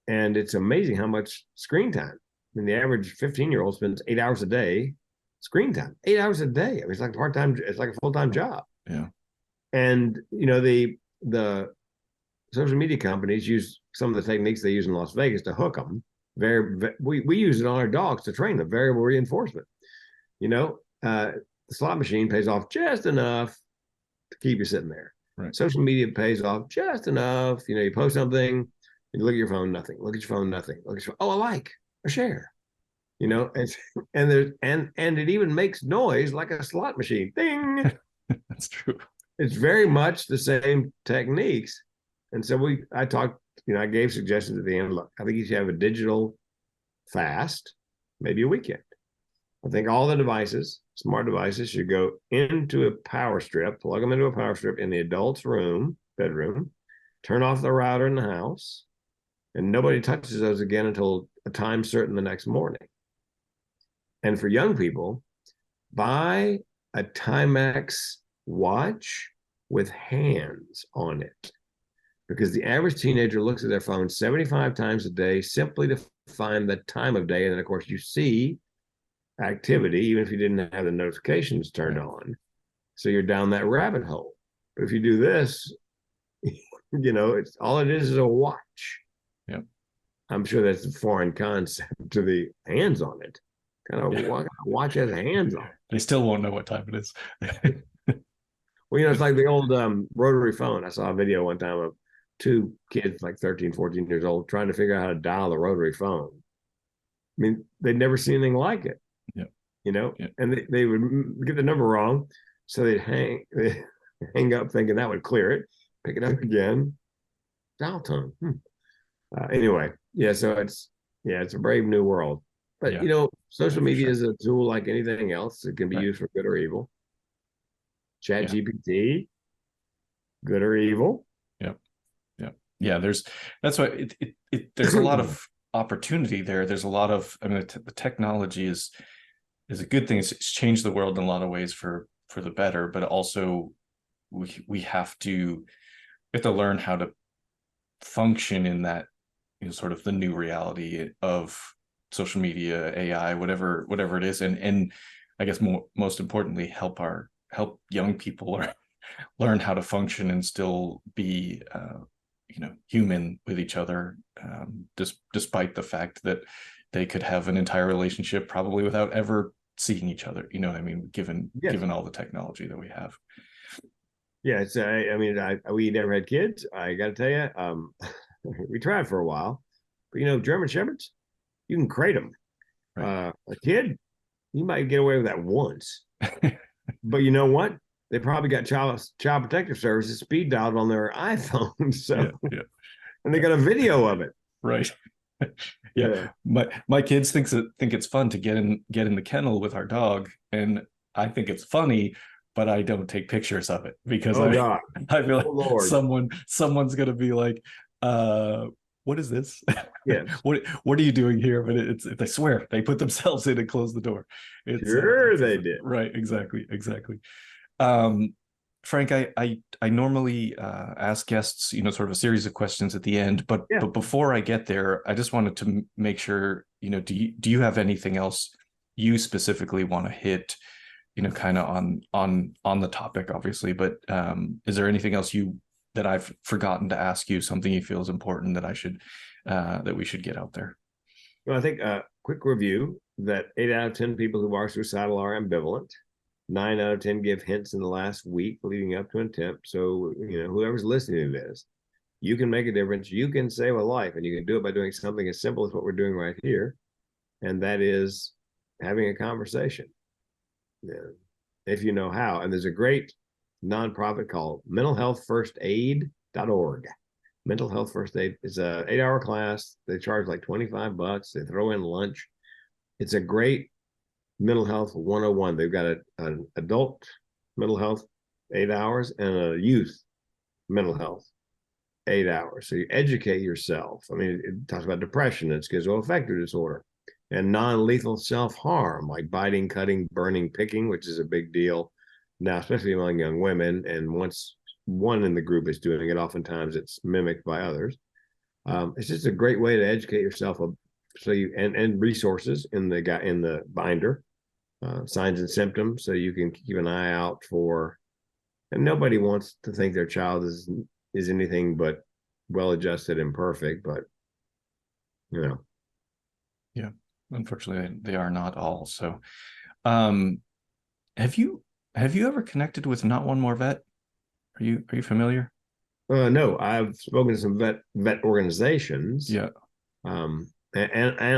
it's amazing how much screen time. I mean, the average 15-year-old spends 8 hours a day screen time, 8 hours a day. I mean, it's like part-time, it's like a full-time job. Yeah. And, the social media companies use some of the techniques they use in Las Vegas to hook them. We use it on our dogs to train them, variable reinforcement. The slot machine pays off just enough to keep you sitting there. Right. Social media pays off just enough. You post something, you look at your phone, nothing. Look at your phone, nothing. Look at your phone. Oh, a like, a share. And it even makes noise like a slot machine. Ding. That's true. It's very much the same techniques. And so I talked, I gave suggestions at the end. Look, I think you should have a digital fast, maybe a weekend. I think all the devices, smart devices, should go into a power strip, plug them into a power strip in the adult's bedroom, turn off the router in the house, and nobody touches those again until a time certain the next morning. And for young people, buy a Timex watch with hands on it, because the average teenager looks at their phone 75 times a day simply to find the time of day. And then, of course, you see activity, even if you didn't have the notifications turned on. So you're down that rabbit hole. But if you do this, it's all it is a watch. Yep. I'm sure that's a foreign concept to the hands on it. Kind of watch has hands on it. They still won't know what time it is. Well, it's like the old rotary phone. I saw a video one time of two kids like 13, 14 years old trying to figure out how to dial the rotary phone. I mean, they'd never seen anything like it. Yeah. And they would get the number wrong. So they'd hang up thinking that would clear it, pick it up again. Dial tone. Anyway, yeah, so it's a brave new world. But, social media is a tool like anything else. It can be used for good or evil. Chat GPT, good or evil. Yeah, that's why there's a lot of opportunity there. There's a lot of, the technology is a good thing. It's changed the world in a lot of ways for the better, but also we have to learn how to function in that, sort of the new reality of social media, AI, whatever it is. And I guess most importantly, help young people learn how to function and still be, human with each other, despite the fact that they could have an entire relationship probably without ever seeing each other. You know what I mean? Given all the technology that we have. Yeah, we never had kids. I got to tell you, we tried for a while, but German Shepherds, you can crate them. Right. A kid, you might get away with that once, but you know what? They probably got child protective services speed dialed on their iPhone. So, and they got a video of it. Right. Yeah. My kids think it's fun to get in the kennel with our dog, and I think it's funny, but I don't take pictures of it because I feel like someone's gonna be like, what is this? Yeah. What are you doing here? But I swear they put themselves in and closed the door. They did. Right. Exactly. Frank, I normally ask guests, sort of a series of questions at the end, but before I get there, I just wanted to make sure, do you have anything else you specifically want to hit, kind of on the topic, obviously, but is there anything else that I've forgotten to ask you, something you feel is important that we should get out there? Well, I think a quick review that 8 out of 10 people who are suicidal are ambivalent. 9 out of 10 give hints in the last week leading up to an attempt. So, whoever's listening to this, you can make a difference. You can save a life, and you can do it by doing something as simple as what we're doing right here, and that is having a conversation. Yeah. If you know how. And there's a great nonprofit called mentalhealthfirstaid.org. Mental Health First Aid is a 8-hour class. They charge like $25. They throw in lunch. It's a great mental health 101. They've got an adult mental health 8 hours and a youth mental health 8 hours. So you educate yourself. I mean, it talks about depression and schizoaffective disorder and non-lethal self-harm, like biting, cutting, burning, picking, which is a big deal now, especially among young women. And once one in the group is doing it, oftentimes it's mimicked by others. It's just a great way to educate yourself. So you and resources in the binder, signs and symptoms, so you can keep an eye out for. And nobody wants to think their child is anything but well-adjusted and perfect, but Yeah, unfortunately, they are not all. So, have you ever connected with Not One More Vet? Are you familiar? No, I've spoken to some vet organizations. Yeah. And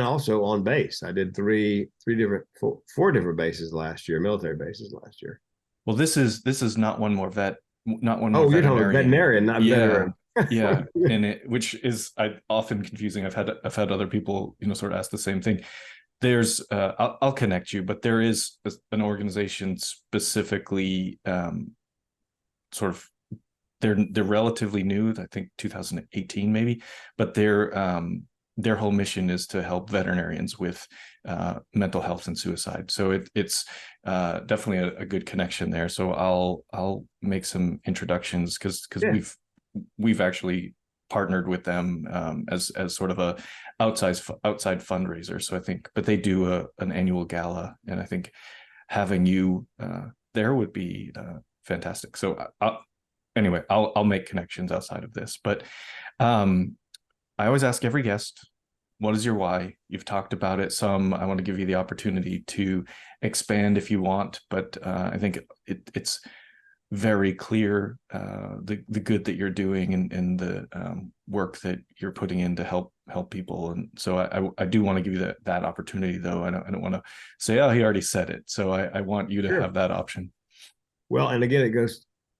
also on base. I did four different bases last year, military bases last year. Well, this is Not One More Vet, Not One More You're talking about veterinarian, not veteran. Yeah, and which is often confusing. I've had other people, sort of ask the same thing. There's, I'll connect you, but there is an organization specifically, sort of, they're relatively new. I think 2018 maybe, but their whole mission is to help veterinarians with mental health and suicide. So it's definitely a good connection there. So I'll make some introductions because we've actually partnered with them as sort of a outside fundraiser. So I think, but they do an annual gala, and I think having you there would be fantastic. So anyway, I'll make connections outside of this, but I always ask every guest, what is your why? You've talked about it some. I want to give you the opportunity to expand if you want, but I think it's very clear the good that you're doing and the work that you're putting in to help people. And so I do want to give you that opportunity, though. I don't want to say, oh, he already said it. So I want you to have that option. Well, and again,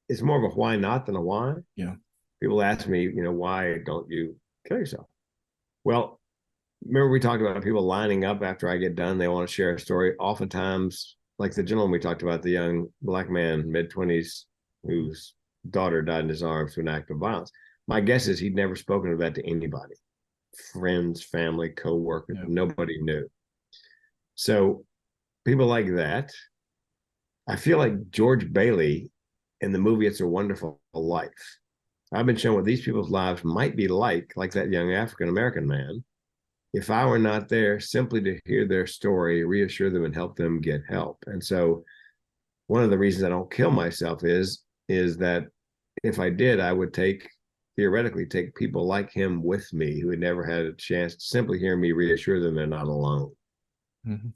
it's more of a why not than a why. Yeah. People ask me, why don't you kill yourself? Well, remember we talked about people lining up after I get done. They want to share a story. Oftentimes, like the gentleman we talked about, the young Black man, mid-20s, whose daughter died in his arms through an act of violence. My guess is he'd never spoken of that to anybody, friends, family, co-workers. Nobody knew. So people like that. I feel like George Bailey in the movie It's a Wonderful Life. I've been shown what these people's lives might be like that young African-American man, if I were not there simply to hear their story, reassure them, and help them get help. And so one of the reasons I don't kill myself is that if I did, I would theoretically take people like him with me who had never had a chance to simply hear me reassure them they're not alone. Mm-hmm.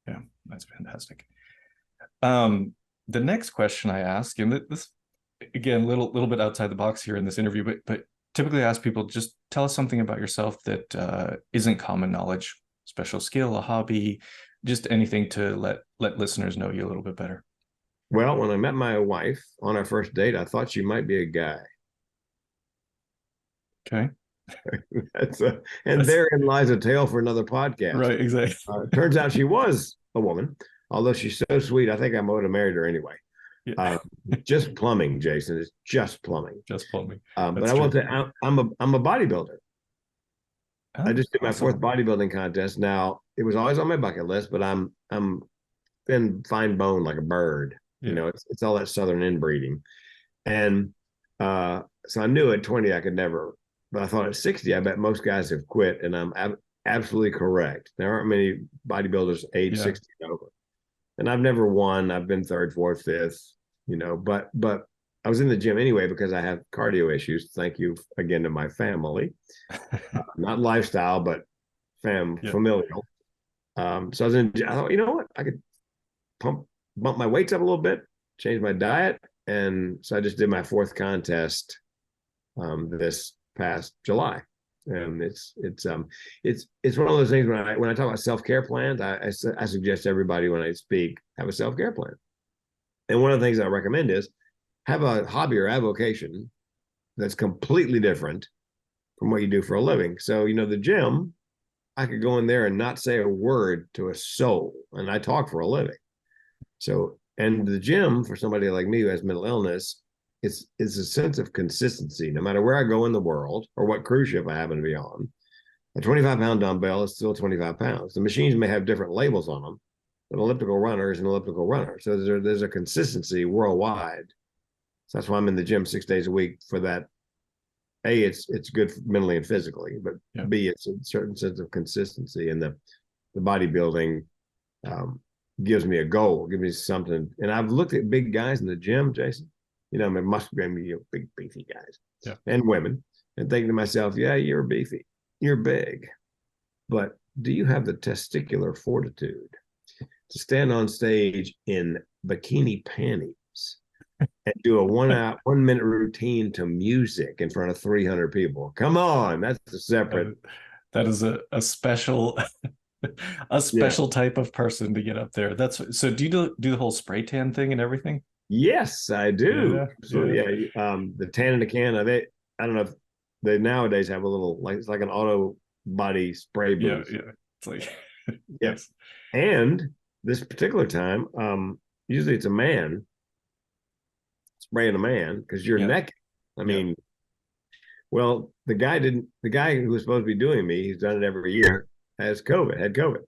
Yeah, that's fantastic. The next question I ask, and this, again, little bit outside the box here in this interview, but typically I ask people, just tell us something about yourself that isn't common knowledge, special skill, a hobby, just anything to let listeners know you a little bit better. Well, when I met my wife on our first date, I thought she might be a guy. Okay. Therein lies a tale for another podcast. Right, exactly. Turns out she was a woman, although she's so sweet. I think I would have married her anyway. Yeah. Just plumbing, Jason. It's just plumbing. Just plumbing. But I will say, I'm a bodybuilder. Oh, I just did my fourth bodybuilding contest. Now, it was always on my bucket list, but I'm thin, fine bone like a bird. Yeah. It's all that southern inbreeding, and so I knew at 20 I could never. But I thought at 60, I bet most guys have quit, and I'm absolutely correct. There aren't many bodybuilders age 60 and over, and I've never won. I've been third, fourth, fifth. But I was in the gym anyway because I have cardio issues. Thank you again to my family, not lifestyle, but familial. So I was in. I thought, you know what, I could bump my weights up a little bit, change my diet, and so I just did my fourth contest this past July. And it's one of those things when I talk about self-care plans, I suggest everybody when I speak have a self-care plan. And one of the things I recommend is have a hobby or avocation that's completely different from what you do for a living. So, the gym, I could go in there and not say a word to a soul, and I talk for a living. So, and the gym for somebody like me who has mental illness, it's a sense of consistency. No matter where I go in the world or what cruise ship I happen to be on, a 25-pound dumbbell is still 25 pounds. The machines may have different labels on them, but an elliptical runner is an elliptical runner. So there's a consistency worldwide. So that's why I'm in the gym 6 days a week for that. A, it's good mentally and physically, but yeah. B, it's a certain sense of consistency, and the bodybuilding gives me a goal, gives me something. And I've looked at big guys in the gym, Jason. Must be big beefy guys, and women, and thinking to myself, yeah, you're beefy, you're big, but do you have the testicular fortitude to stand on stage in bikini panties and do a 1 minute routine to music in front of 300 people? Come on, that's a separate. That is a special type of person to get up there. So do you do the whole spray tan thing and everything? Yes, I do. So the tan in the can. I don't know if they nowadays have a little it's like an auto body spray booth. Yeah. It's like yes. And this particular time, usually it's a man spraying a man because you're naked. I mean, well, the guy who was supposed to be doing me, he's done it every year, had COVID.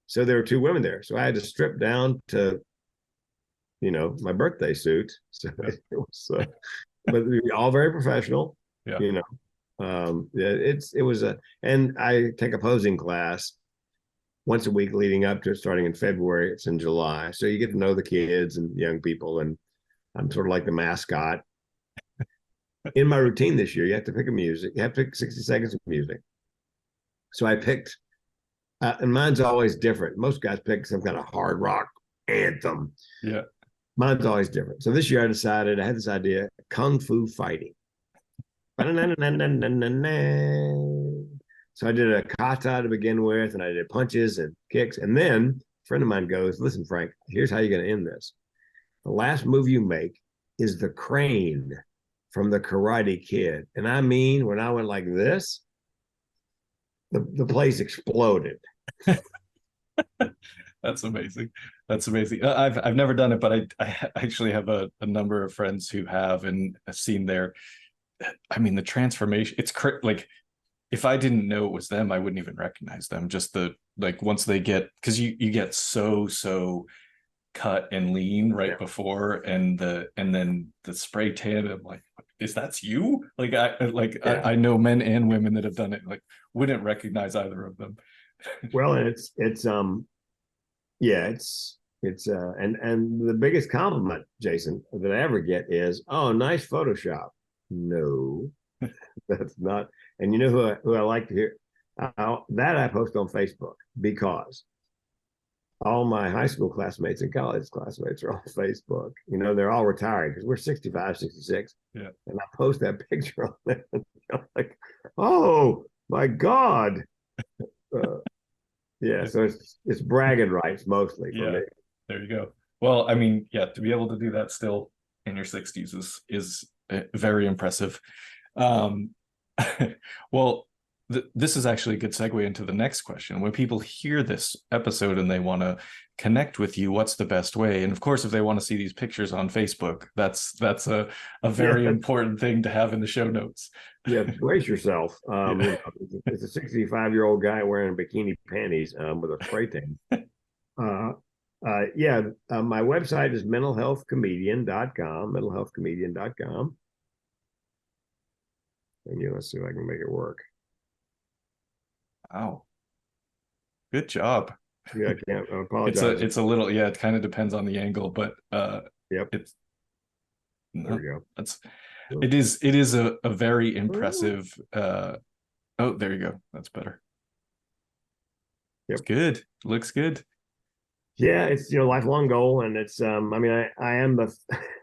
So there were 2 women there. So I had to strip down to, my birthday suit. So it was, but all very professional, and I take a posing class once a week leading up to it, starting in February. It's in July. So you get to know the kids and young people, and I'm sort of like the mascot. In my routine this year, you have to pick you have to pick 60 seconds of music. So I picked, and mine's always different. Most guys pick some kind of hard rock anthem. Yeah. Mine's always different. So this year I had this idea, Kung Fu fighting. So I did a kata to begin with, and I did punches and kicks. And then a friend of mine goes, listen, Frank, here's how you're going to end this. The last move you make is the crane from the Karate Kid. And I mean, when I went like this, the place exploded. That's amazing. I've never done it, but I actually have a number of friends who have, and I've seen the transformation. It's like, if I didn't know it was them, I wouldn't even recognize them. Just once they get, because you get so cut and lean right before, and then the spray tan, I'm like, that's you? I know men and women that have done it, wouldn't recognize either of them. Well, and it's the biggest compliment, Jason, that I ever get is, oh, nice Photoshop. No, that's not. And you know who I like to hear? That I post on Facebook, because all my high school classmates and college classmates are on Facebook. They're all retired because we're 65, 66. Yeah. And I post that picture on there. I'm like, oh my God. So it's bragging rights mostly for me. There you go. Well, to be able to do that still in your 60s is very impressive. Well, this is actually a good segue into the next question. When people hear this episode and they want to connect with you, what's the best way? And of course, if they want to see these pictures on Facebook, that's a very important thing to have in the show notes. Yeah, brace yourself. It's a 65-year-old guy wearing bikini panties with a spray tan. My website is mentalhealthcomedian.com, mentalhealthcomedian.com. And let's see if I can make it work. Wow. Good job. Yeah, I apologize. It's a little, it kind of depends on the angle, but there we go. It is a very impressive there you go. That's better. Yep. It's good. Looks good. Yeah, it's lifelong goal, and it's I am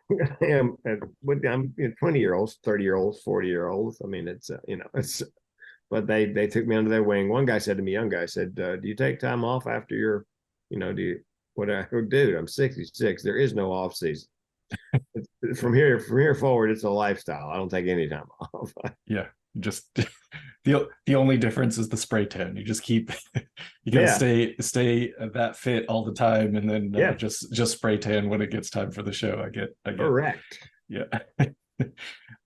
I'm 20-year-olds, 30-year-olds, 40-year-olds. I mean, it's. But they took me under their wing. One guy said to me, young guy said, "Do you take time off after your, do you?" What I go, dude, I'm 66. There is no off season. From here forward, it's a lifestyle. I don't take any time off. Yeah, just the only difference is the spray tan. You just keep you gotta stay that fit all the time, and then just spray tan when it gets time for the show. I get correct. Yeah.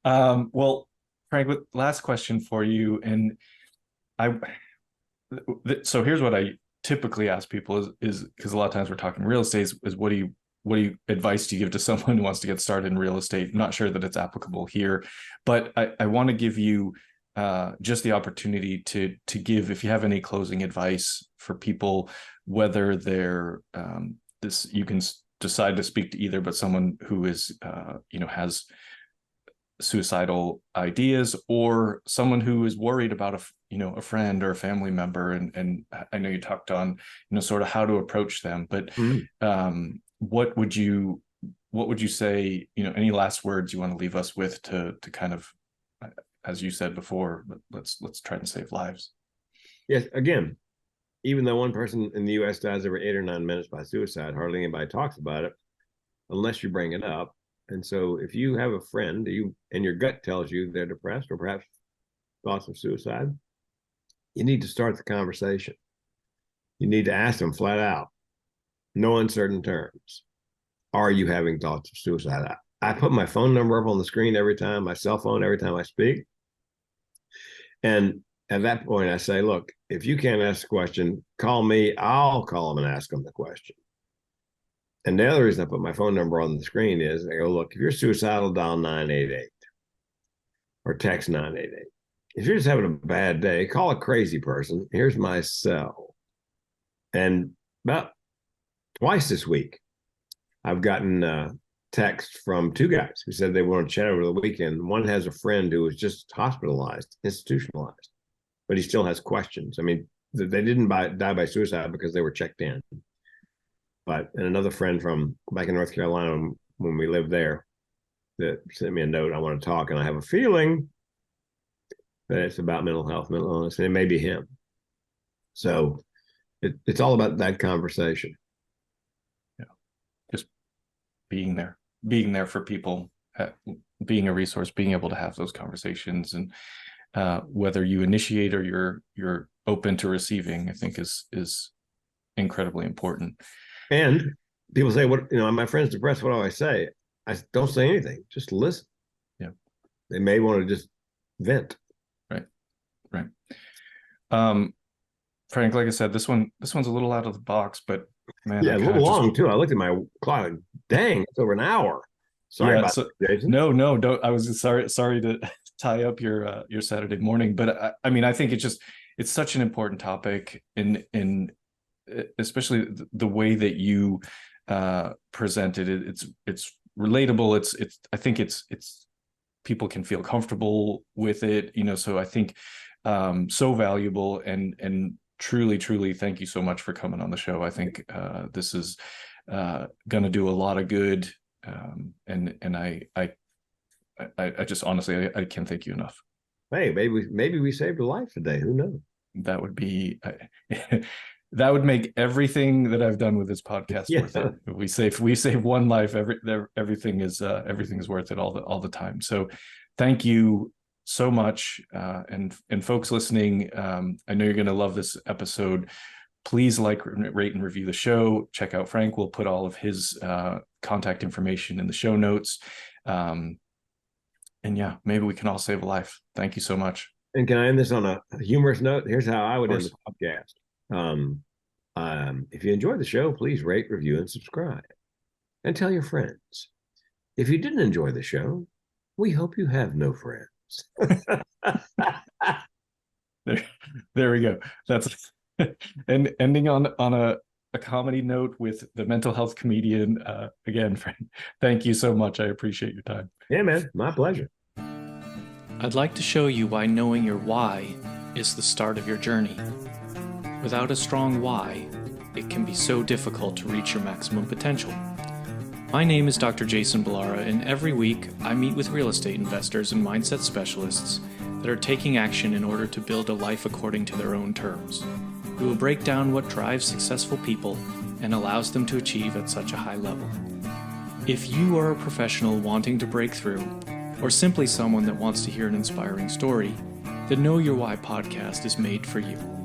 Well, Frank, last question for you, and so here's what I typically ask people is because a lot of times we're talking real estate is what advice do you give to someone who wants to get started in real estate? I'm not sure that it's applicable here, but I want to give you just the opportunity to give, if you have any closing advice for people, whether they're you can decide to speak to either, but someone who is has suicidal ideas, or someone who is worried about a friend or a family member, and I know you talked on sort of how to approach them, but what would you say, any last words you want to leave us with to kind of, as you said before, let's try to save lives? Yes, again, even though one person in the US dies every 8 or 9 minutes by suicide, hardly anybody talks about it unless you bring it up. And so if you have a friend and your gut tells you they're depressed or perhaps thoughts of suicide, you need to start the conversation. You need to ask them flat out, no uncertain terms. Are you having thoughts of suicide? I put my phone number up on the screen every time, my cell phone, every time I speak. And at that point, I say, look, if you can't ask the question, call me. I'll call them and ask them the question. And the other reason I put my phone number on the screen is I go, look, if you're suicidal, dial 988 or text 988. If you're just having a bad day, call a crazy person. Here's my cell. And about twice this week, I've gotten text from 2 guys who said they want to chat over the weekend. One has a friend who was just hospitalized, institutionalized, but he still has questions. I mean, they didn't die by suicide because they were checked in. And another friend from back in North Carolina when we lived there that sent me a note, I want to talk, and I have a feeling that it's about mental health, mental illness, and it may be him. So it's all about that conversation. Yeah, just being there for people, being a resource, being able to have those conversations, and whether you initiate or you're open to receiving, I think is incredibly important. And people say, "What my friend's depressed. What do I say?" I don't say anything. Just listen. Yeah, they may want to just vent. Right. Frank, like I said, this one's a little out of the box, but man, yeah, a little long too. I looked at my clock. Dang, it's over an hour. Sorry about that, Jason. No, don't. I was just sorry to tie up your Saturday morning, but I mean, I think it's such an important topic, in especially the way that you presented it. It's relatable. I think it's people can feel comfortable with it, so I think so valuable, and truly thank you so much for coming on the show. I think this is going to do a lot of good, and I just honestly I can't thank you enough. Hey, maybe we saved a life today. Who knows? That would be that would make everything that I've done with this podcast worth it. If we save one life, everything is worth it all the time. So thank you so much, and folks listening, I know you're going to love this episode. Please rate and review the show. Check out Frank. We'll put all of his contact information in the show notes, and yeah, maybe we can all save a life. Thank you so much. And can I end this on a humorous note? Here's how I would end the podcast. If you enjoyed the show, please rate, review, and subscribe, and tell your friends. If you didn't enjoy the show, we hope you have no friends. There we go. That's and ending on a comedy note with the mental health comedian. Again, Frank, thank you so much. I appreciate your time. Yeah, man, my pleasure. I'd like to show you why knowing your why is the start of your journey. Without a strong why, it can be so difficult to reach your maximum potential. My name is Dr. Jason Ballara, and every week I meet with real estate investors and mindset specialists that are taking action in order to build a life according to their own terms. We will break down what drives successful people and allows them to achieve at such a high level. If you are a professional wanting to break through, or simply someone that wants to hear an inspiring story, the Know Your Why podcast is made for you.